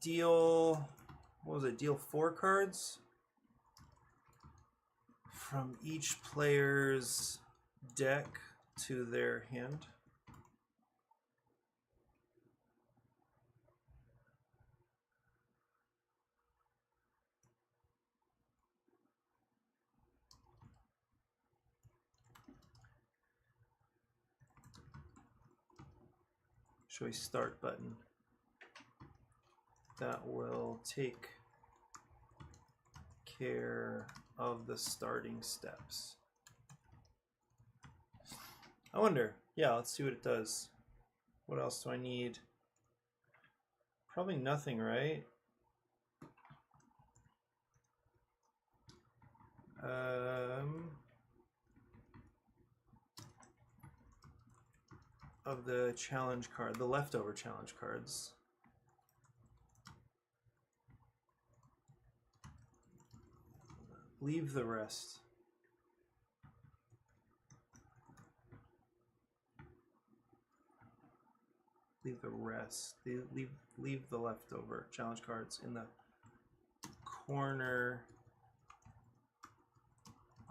Deal. What was it? Deal 4 cards from each player's deck to their hand. Show a start button that will take care of the starting steps. I wonder. Yeah, let's see what it does. What else do I need? Probably nothing, right? of the challenge card, the leftover challenge cards. Leave the rest. Leave the rest. Leave the leftover challenge cards in the corner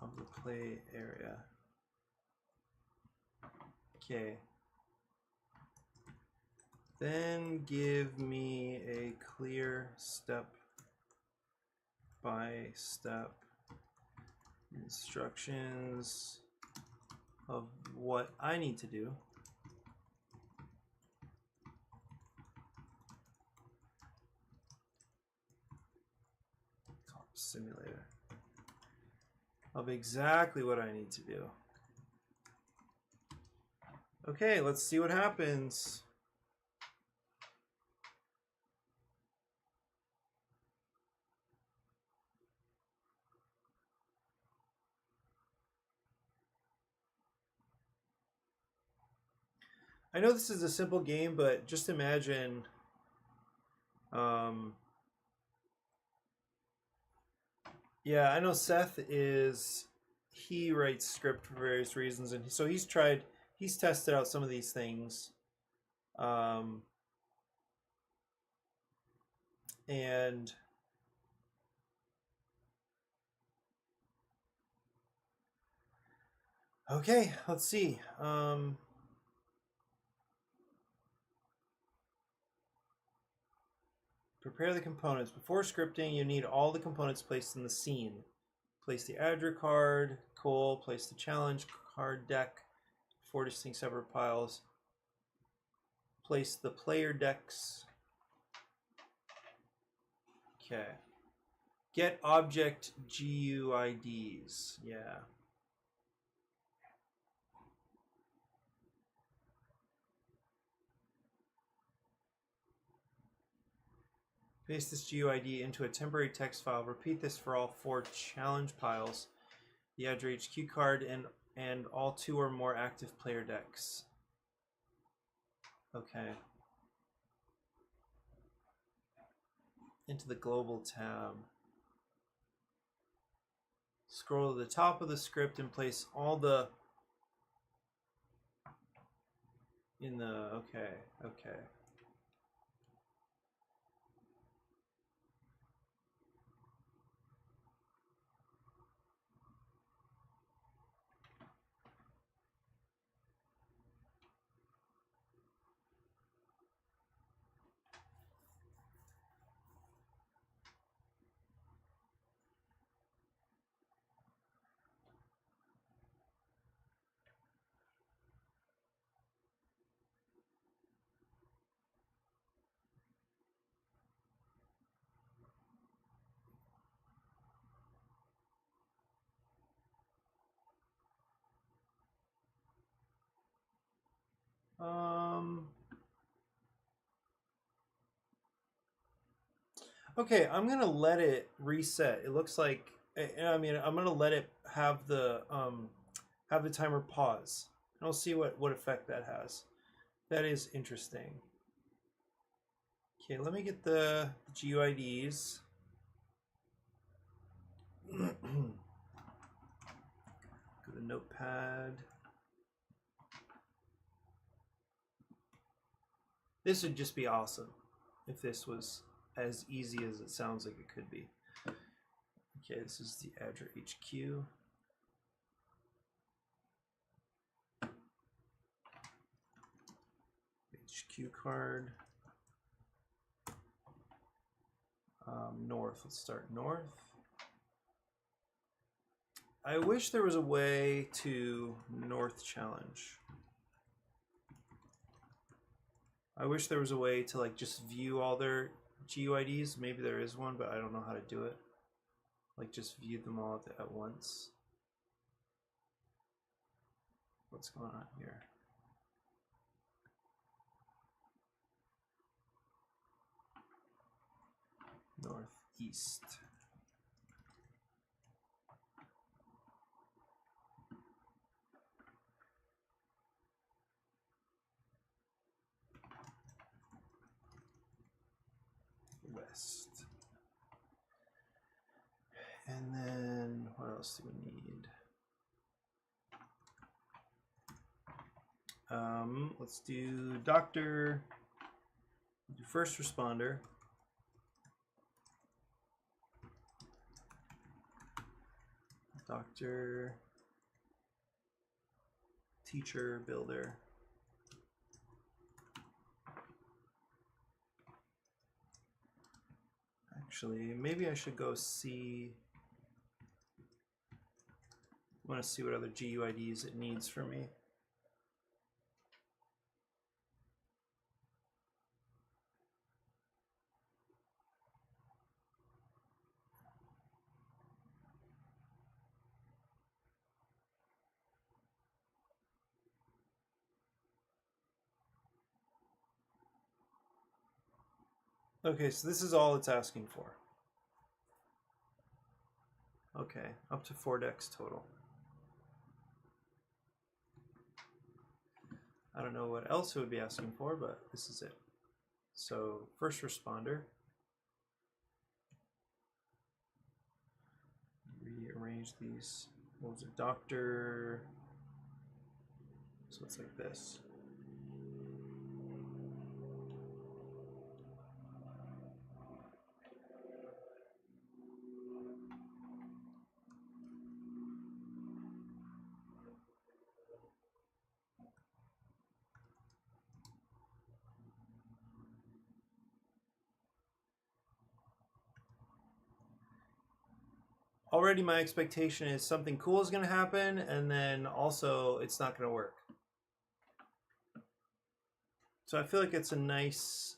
of the play area. Okay. Then give me a clear step-by-step instructions of what I need to do simulator of exactly what I need to do. Okay, let's see what happens. I know this is a simple game, but just imagine yeah, I know Seth he writes script for various reasons, and so he's tested out some of these things. And okay, let's see. Prepare the components. Before scripting, you need all the components placed in the scene. Place the ADRA card, place the challenge card deck, 4 distinct separate piles. Place the player decks. Okay. Get object GUIDs. Yeah. Paste this GUID into a temporary text file. Repeat this for all 4 challenge piles, the ADRA HQ card, and all 2 or more active player decks. Okay. Into the global tab. Scroll to the top of the script and place all the okay. Okay, I'm gonna let it reset. It looks like, I mean, I'm gonna let it have the timer pause, and we'll see what effect that has. That is interesting. Okay, let me get the GUIDs. Go to Notepad. This would just be awesome if this was as easy as it sounds like it could be. Okay, this is the ADRA HQ. HQ card. North, let's start north. I wish there was a way to north challenge. I wish there was a way to like just view all their GUIDs. Maybe there is one, but I don't know how to do it. Like just view them all at once. What's going on here? Northeast. list. And then what else do we need? Let's do doctor, do first responder. Doctor, teacher, builder. Actually, maybe I should go see. I want to see what other GUIDs it needs for me. Okay, so this is all it's asking for. Okay, up to 4 decks total. I don't know what else it would be asking for, but this is it. So, first responder. Rearrange these. What was it? Doctor. So it's like this. Already my expectation is something cool is going to happen, and then also it's not going to work. So I feel like it's a nice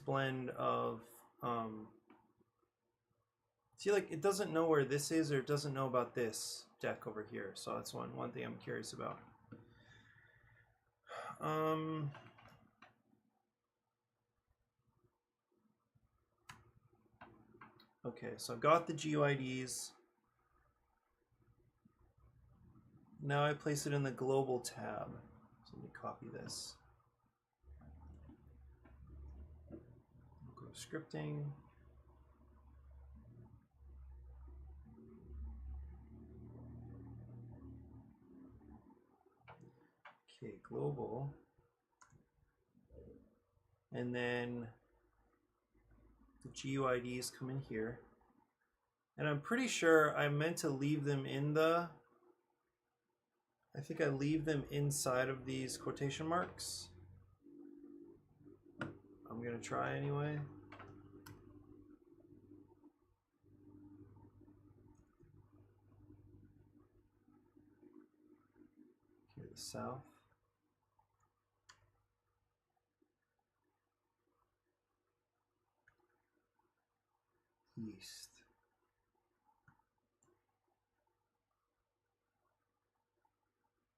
blend of see, like, it doesn't know where this is, or it doesn't know about this deck over here. So that's one thing I'm curious about. Okay, so I've got the GUIDs. Now I place it in the global tab. So let me copy this. Go to scripting. Okay, global. And then the GUIDs come in here. And I'm pretty sure I meant to leave them in the, I think I leave them inside of these quotation marks. I'm gonna try anyway. Okay, the south. East.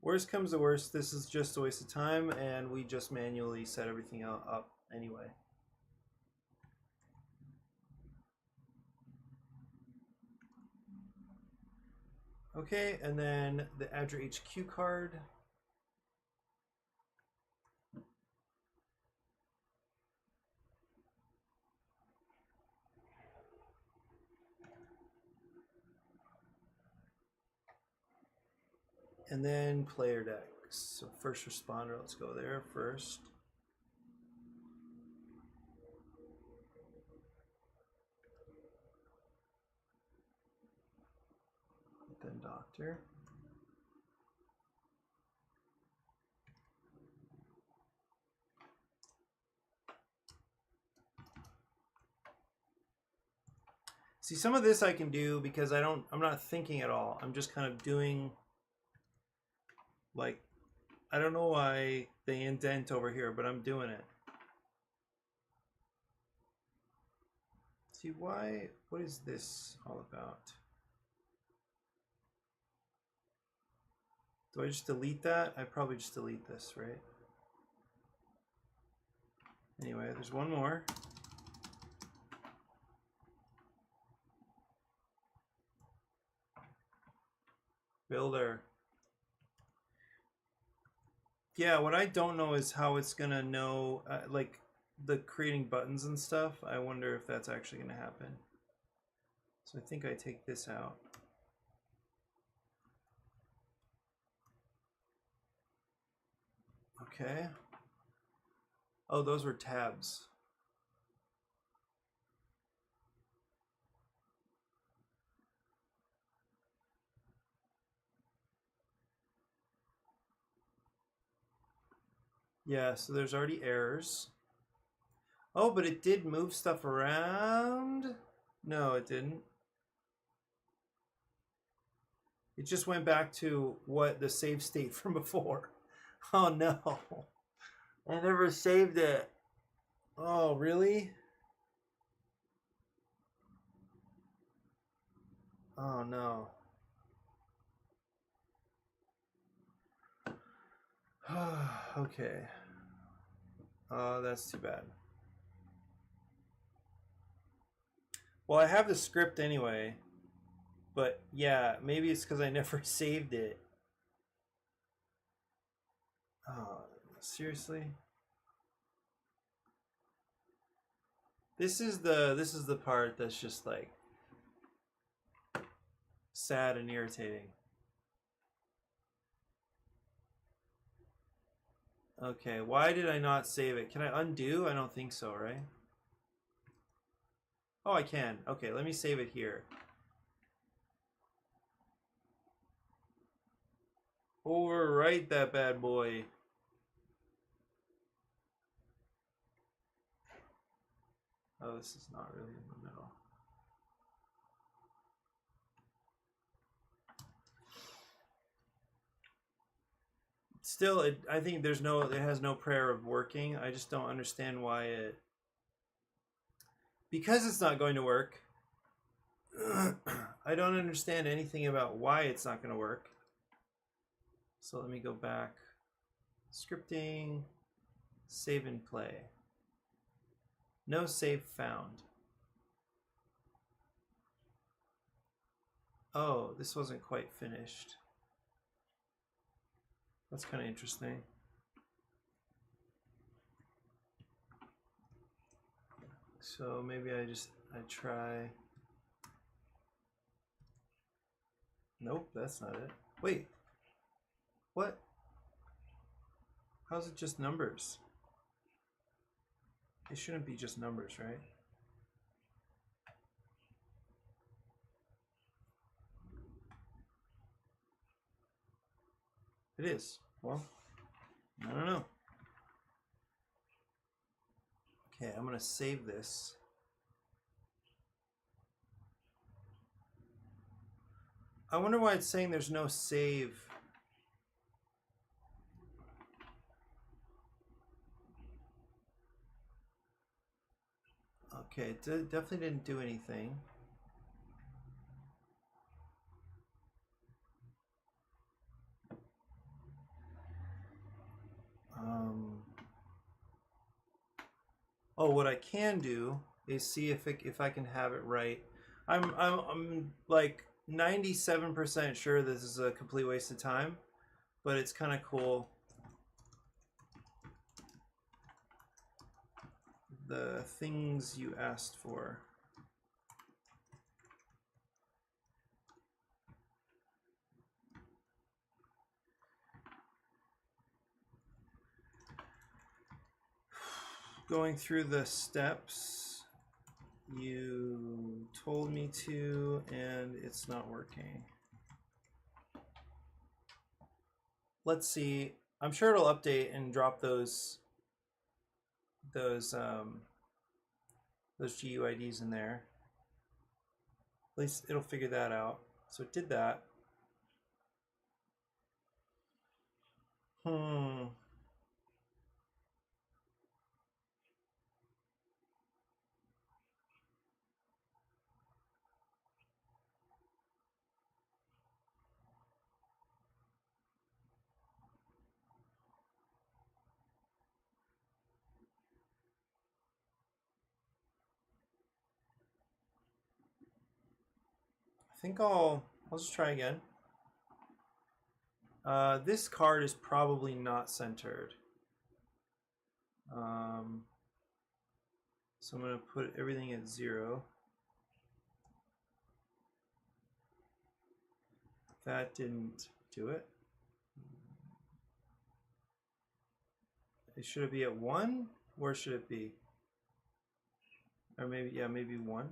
Worst comes to worst, this is just a waste of time, and we just manually set everything up anyway. Okay, and then the ADRA HQ card. And then player decks. So first responder, let's go there first. Then doctor. See, some of this I can do because I'm not thinking at all. I'm just kind of doing, like, I don't know why they indent over here, but I'm doing it. See, why, what is this all about? Do I just delete that? I probably just delete this, right? Anyway, there's one more. Builder. Yeah, what I don't know is how it's gonna know, like, the creating buttons and stuff, I wonder if that's actually going to happen. So I think I take this out. Okay. Oh, those were tabs. Yeah, so there's already errors. Oh, but it did move stuff around? No, it didn't. It just went back to what the save state from before. Oh no. I never saved it. Oh, really? Oh no. Okay. That's too bad. Well, I have the script anyway. But yeah, maybe it's because I never saved it. Oh, seriously? This is the part that's just like sad and irritating. Okay, why did I not save it? Can I undo? I don't think so, right? Oh, I can. Okay, let me save it here. Overwrite that bad boy. Oh, this is not really in the middle. Still, I think it has no prayer of working. I just don't understand why it. Because it's not going to work. I don't understand anything about why it's not going to work. So let me go back. Scripting, save and play. No save found. Oh, this wasn't quite finished. That's kind of interesting. So maybe I try. Nope, that's not it. Wait. What? How's it just numbers? It shouldn't be just numbers, right? It is. Well, I don't know. Okay, I'm going to save this. I wonder why it's saying there's no save. Okay, it definitely didn't do anything. Oh, what I can do is see if I can have it right. I'm like 97% sure this is a complete waste of time, but it's kind of cool. The things you asked for. Going through the steps you told me to, and it's not working. Let's see. I'm sure it'll update and drop those GUIDs in there. At least it'll figure that out. So it did that. I think I'll just try again. This card is probably not centered. So I'm going to put everything at 0. That didn't do it. Should it be at 1? Where should it be? Or maybe, yeah, maybe 1.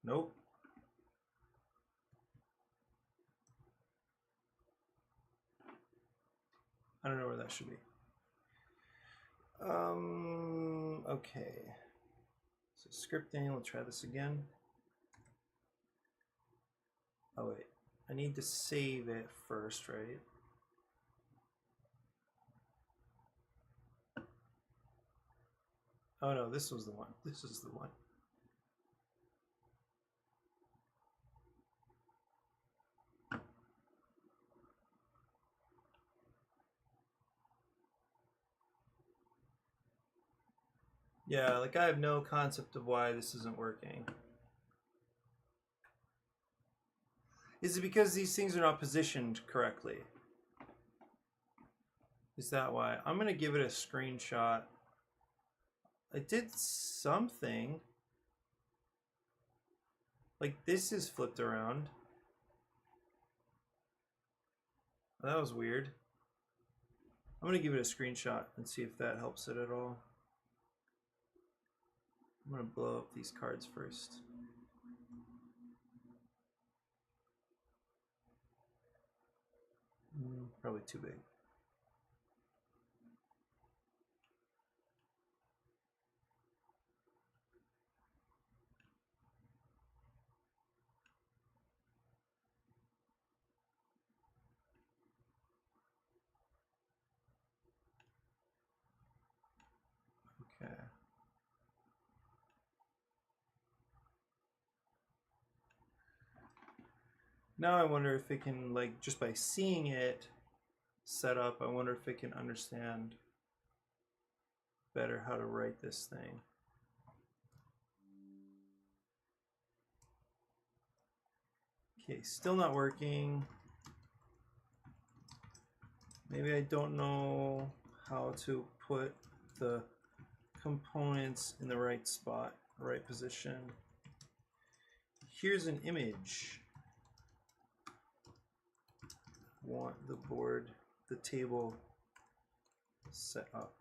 Nope. I don't know where that should be. Okay. So scripting, we'll try this again. Oh wait, I need to save it first, right? Oh no, this was the one. This is the one. Yeah, like I have no concept of why this isn't working. Is it because these things are not positioned correctly? Is that why? I'm gonna give it a screenshot. It did something. Like this is flipped around. That was weird. I'm gonna give it a screenshot and see if that helps it at all. I'm gonna blow up these cards first. Probably too big. Okay. Now I wonder if it can, like, just by seeing it set up, I wonder if it can understand better how to write this thing. Okay, still not working. Maybe I don't know how to put the components in the right spot, the right position. Here's an image. Want the board, the table set up.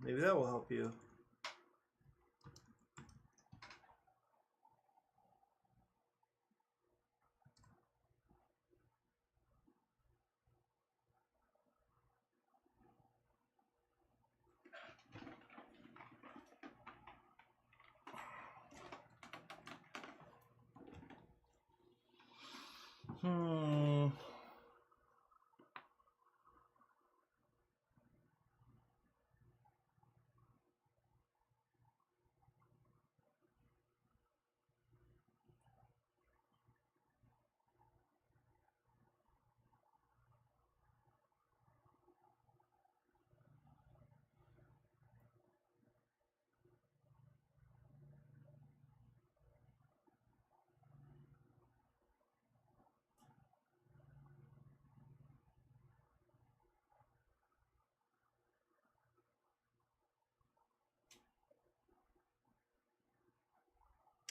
Maybe that will help you.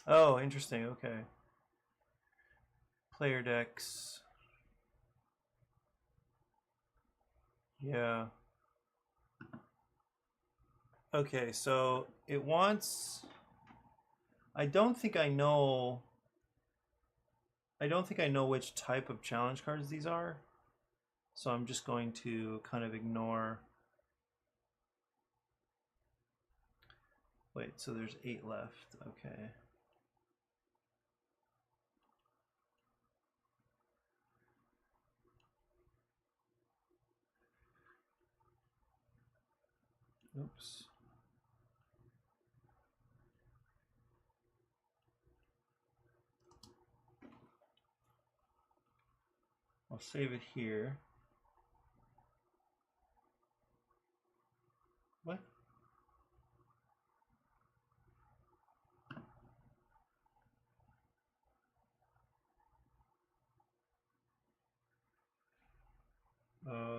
Oh, interesting. Okay. Player decks. Yeah. Okay, so it wants... I don't think I know which type of challenge cards these are. So I'm just going to kind of ignore... Wait, so there's 8 left. Okay. Oops. I'll save it here. What?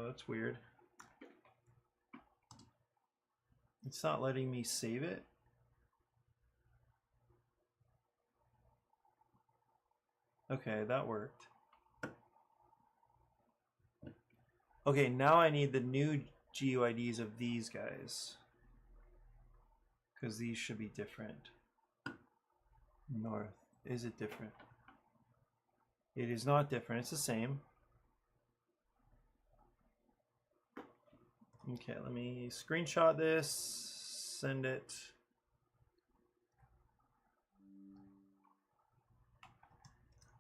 That's weird. It's not letting me save it. Okay, that worked. Okay, now I need the new GUIDs of these guys, because these should be different. North. Is it different? It is not different. It's the same. Okay, let me screenshot this, send it.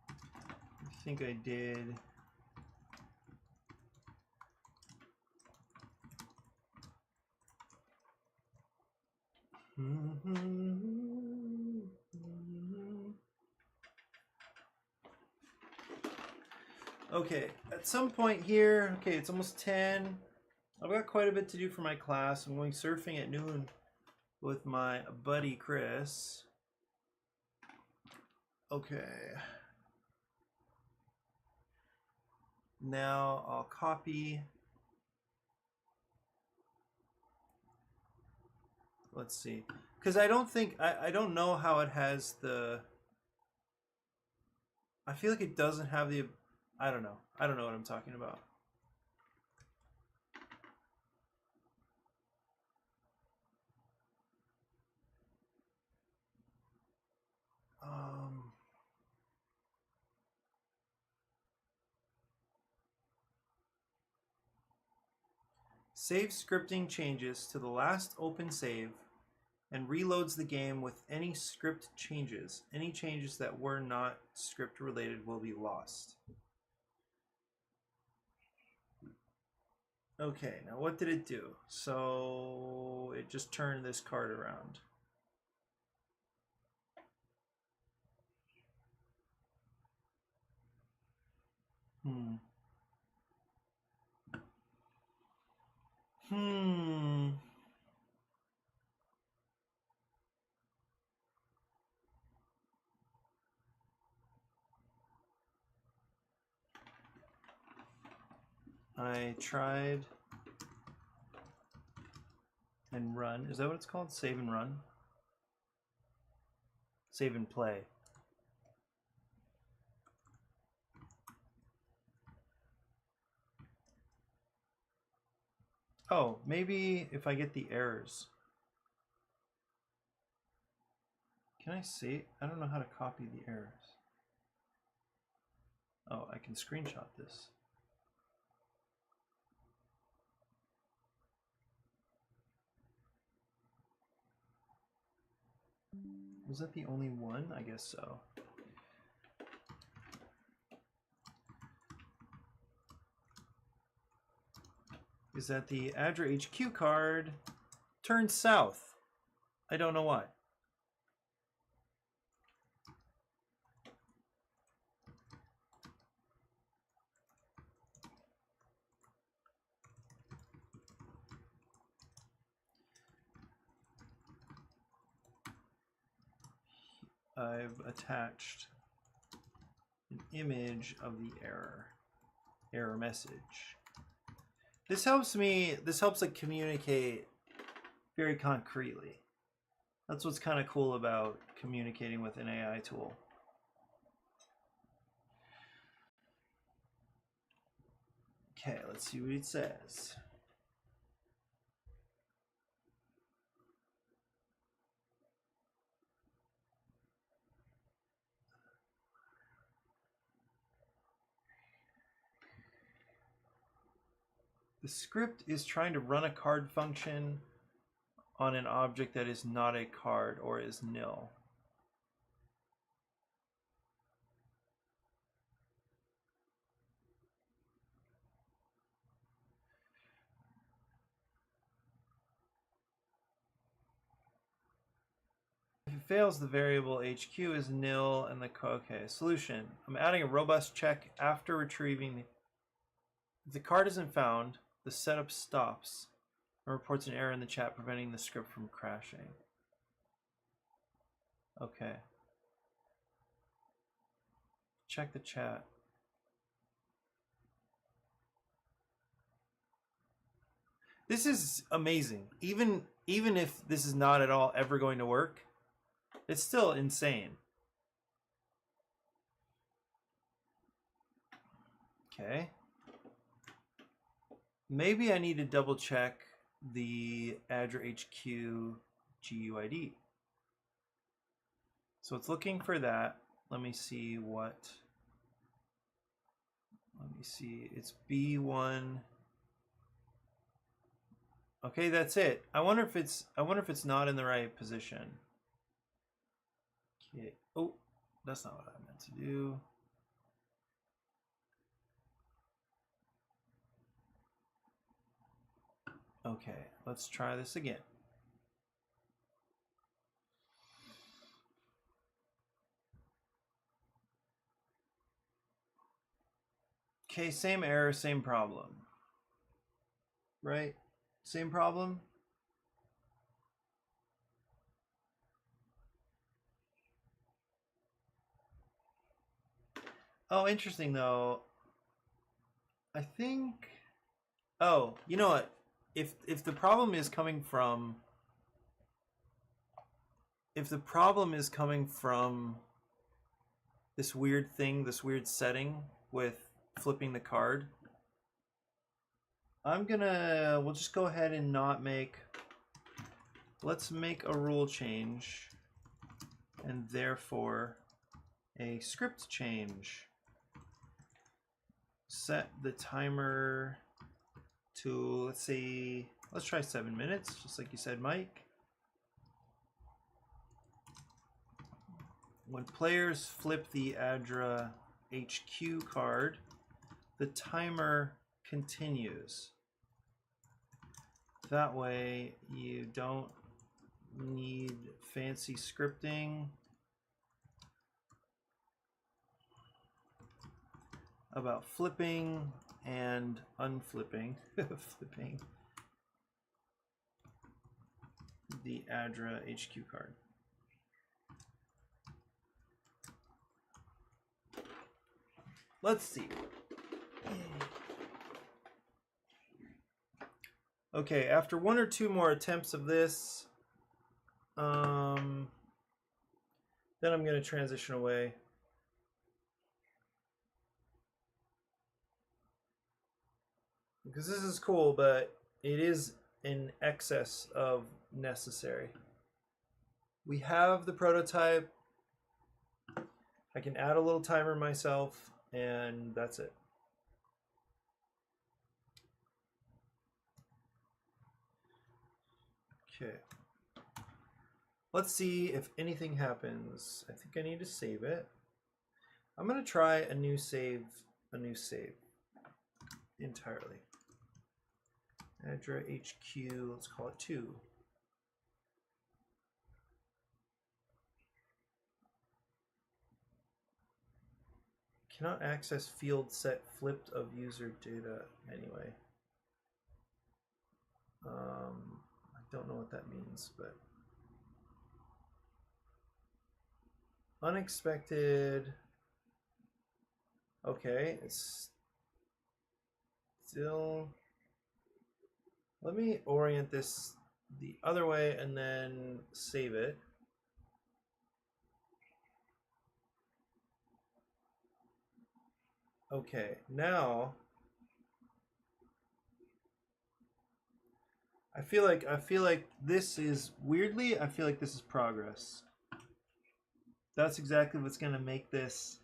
I think I did. Okay, at some point here, okay, it's almost 10. I've got quite a bit to do for my class. I'm going surfing at noon with my buddy Chris. Okay. Now I'll copy. Let's see. Because I don't think, I don't know how it has the, I feel like it doesn't have the, I don't know. I don't know what I'm talking about. Save scripting changes to the last open save and reloads the game with any script changes. Any changes that were not script related will be lost. Okay, now what did it do? So it just turned this card around. I tried and run. Is that what it's called? Save and run? Save and play. Oh, maybe if I get the errors. Can I see? I don't know how to copy the errors. Oh, I can screenshot this. Was that the only one? I guess so. Is that the ADRA HQ card turned south? I don't know why. I've attached an image of the error message. This helps like communicate very concretely. That's what's kind of cool about communicating with an AI tool. Okay, let's see what it says. The script is trying to run a card function on an object that is not a card or is nil. If it fails, the variable HQ is nil and the okay, solution. I'm adding a robust check after retrieving. If the card isn't found, the setup stops and reports an error in the chat, preventing the script from crashing. Okay. Check the chat. This is amazing. Even even if this is not at all ever going to work, it's still insane. Okay. Maybe I need to double check the ADRA HQ GUID. So it's looking for that. Let me see what. Let me see. It's B1. Okay, that's it. I wonder if it's not in the right position. Okay. Oh, that's not what I meant to do. Okay, let's try this again. Okay, same error, same problem. Right? Same problem? Oh, interesting though. I think, oh, you know what? If the problem is coming from this weird thing, this weird setting with flipping the card, we'll just go ahead and not make, let's make a rule change and therefore a script change. Set the timer to, let's try 7 minutes, just like you said, Mike. When players flip the ADRA HQ card, the timer continues. That way you don't need fancy scripting about flipping and unflipping, flipping the ADRA HQ card. Let's see. Okay, after 1 or 2 more attempts of this, then I'm going to transition away. Because this is cool, but it is in excess of necessary. We have the prototype. I can add a little timer myself, and that's it. Okay. Let's see if anything happens. I think I need to save it. I'm going to try a new save entirely. ADRA HQ, let's call it 2. Cannot access field set flipped of user data anyway. I don't know what that means, but unexpected. Okay, it's still. Let me orient this the other way and then save it. Okay, now I feel like this is weirdly, I feel like this is progress. That's exactly what's going to make this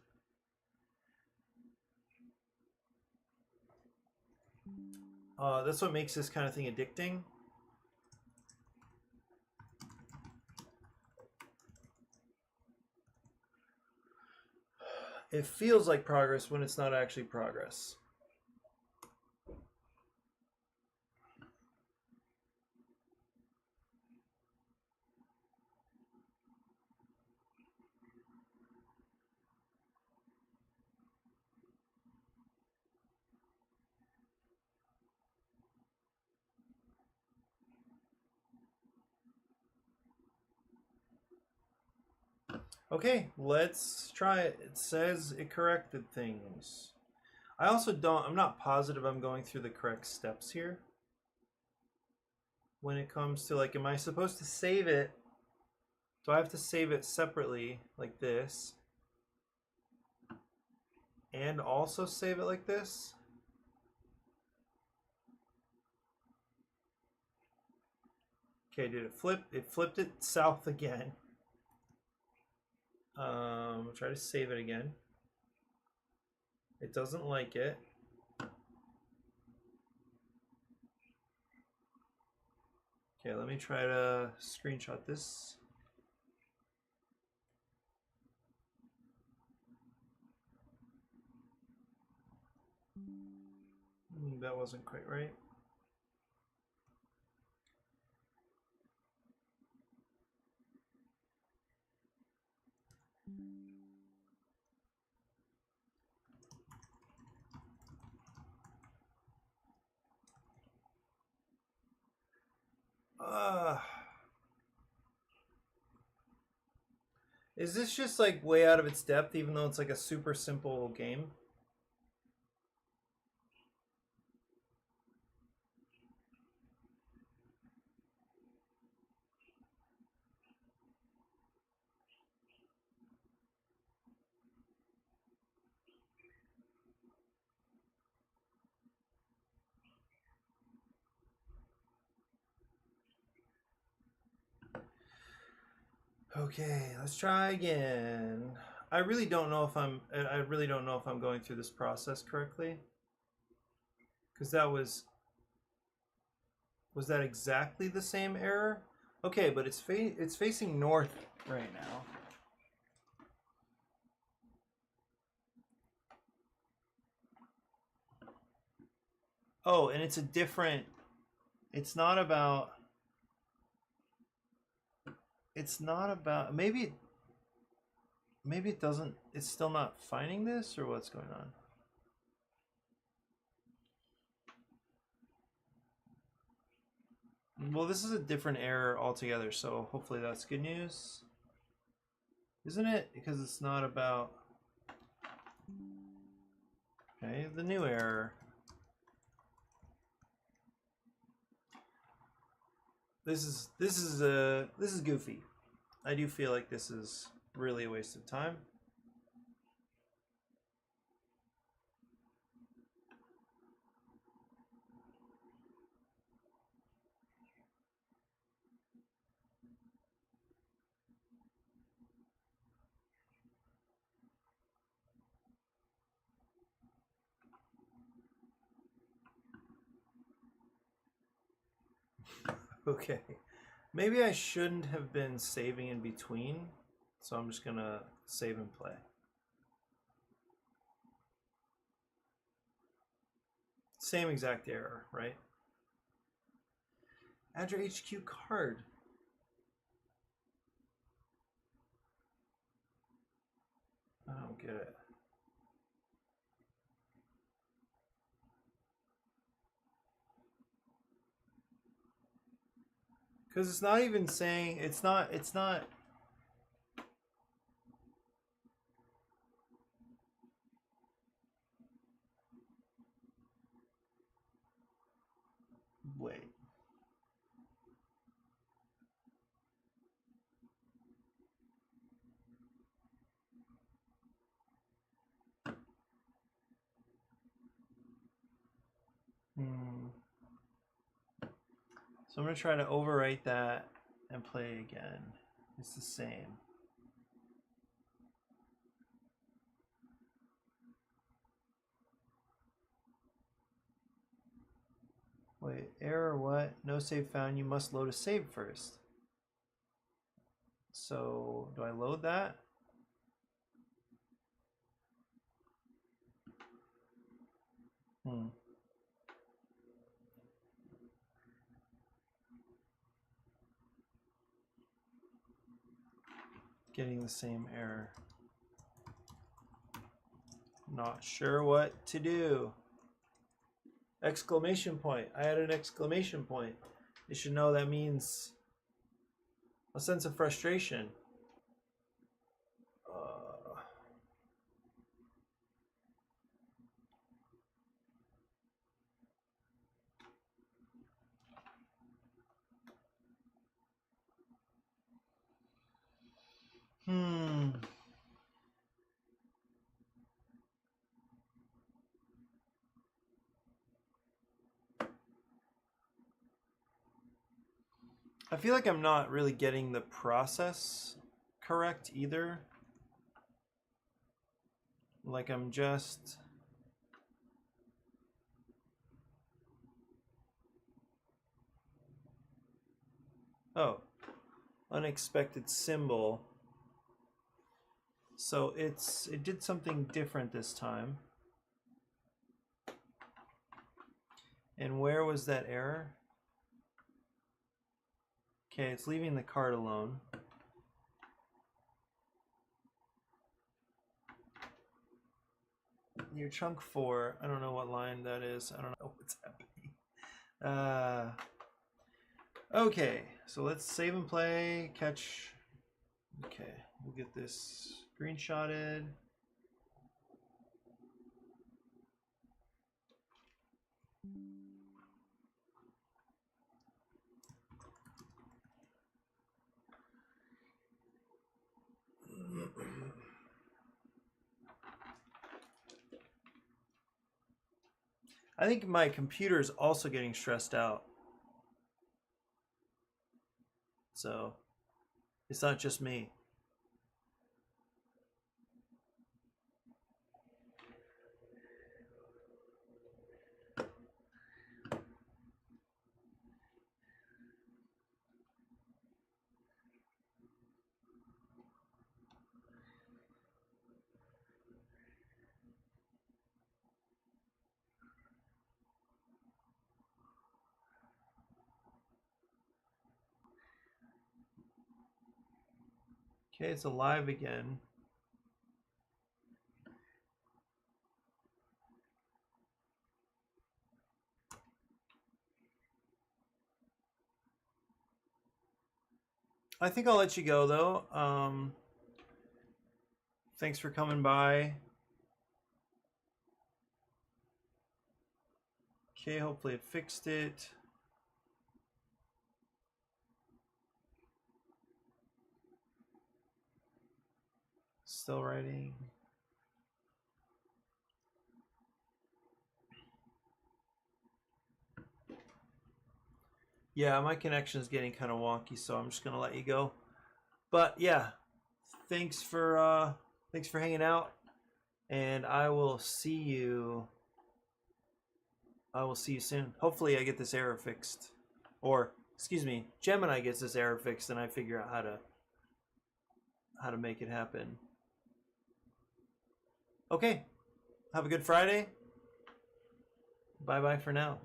that's what makes this kind of thing addicting. It feels like progress when it's not actually progress. Okay, let's try it. It says it corrected things. I'm not positive I'm going through the correct steps here. when it comes to like, am I supposed to save it? Do I have to save it separately like this? And also save it like this? Okay, did it flip? It flipped it south again. Try to save it again. It doesn't like it. Okay, let me try to screenshot this. That wasn't quite right. Is this just like way out of its depth, even though it's like a super simple game? Okay, let's try again. I really don't know if I'm going through this process correctly. Because that was that exactly the same error? Okay, but it's facing north right now. Oh, and it's a different, it's not about maybe it doesn't, it's still not finding this, or what's going on? Well, this is a different error altogether, so hopefully that's good news. Isn't it? Because it's not about... Okay, the new error. This is goofy. I do feel like this is really a waste of time. Okay, maybe I shouldn't have been saving in between, so I'm just gonna save and play. Same exact error, right? ADRA HQ card. I don't get it. Because it's not even saying, it's not. Wait. So I'm going to try to overwrite that and play again. It's the same. Wait, error what? No save found. You must load a save first. So do I load that? Getting the same error. Not sure what to do. Exclamation point. I had an exclamation point. You should know that means a sense of frustration. I feel like I'm not really getting the process correct either. Like I'm just... Oh, unexpected symbol. So it did something different this time. And where was that error? Okay, it's leaving the card alone. Your chunk 4, I don't know what line that is. I don't know what's happening. Okay, so let's save and play, catch. Okay, we'll get this screenshotted. I think my computer is also getting stressed out. So it's not just me. Okay, it's alive again. I think I'll let you go though. Thanks for coming by. Okay, hopefully it fixed it. Still writing. Yeah, my connection is getting kind of wonky, so I'm just gonna let you go. But yeah, thanks for hanging out, and I will see you. I will see you soon. Hopefully, I get this error fixed, or excuse me, Gemini gets this error fixed, and I figure out how to make it happen. Okay, have a good Friday. Bye bye for now.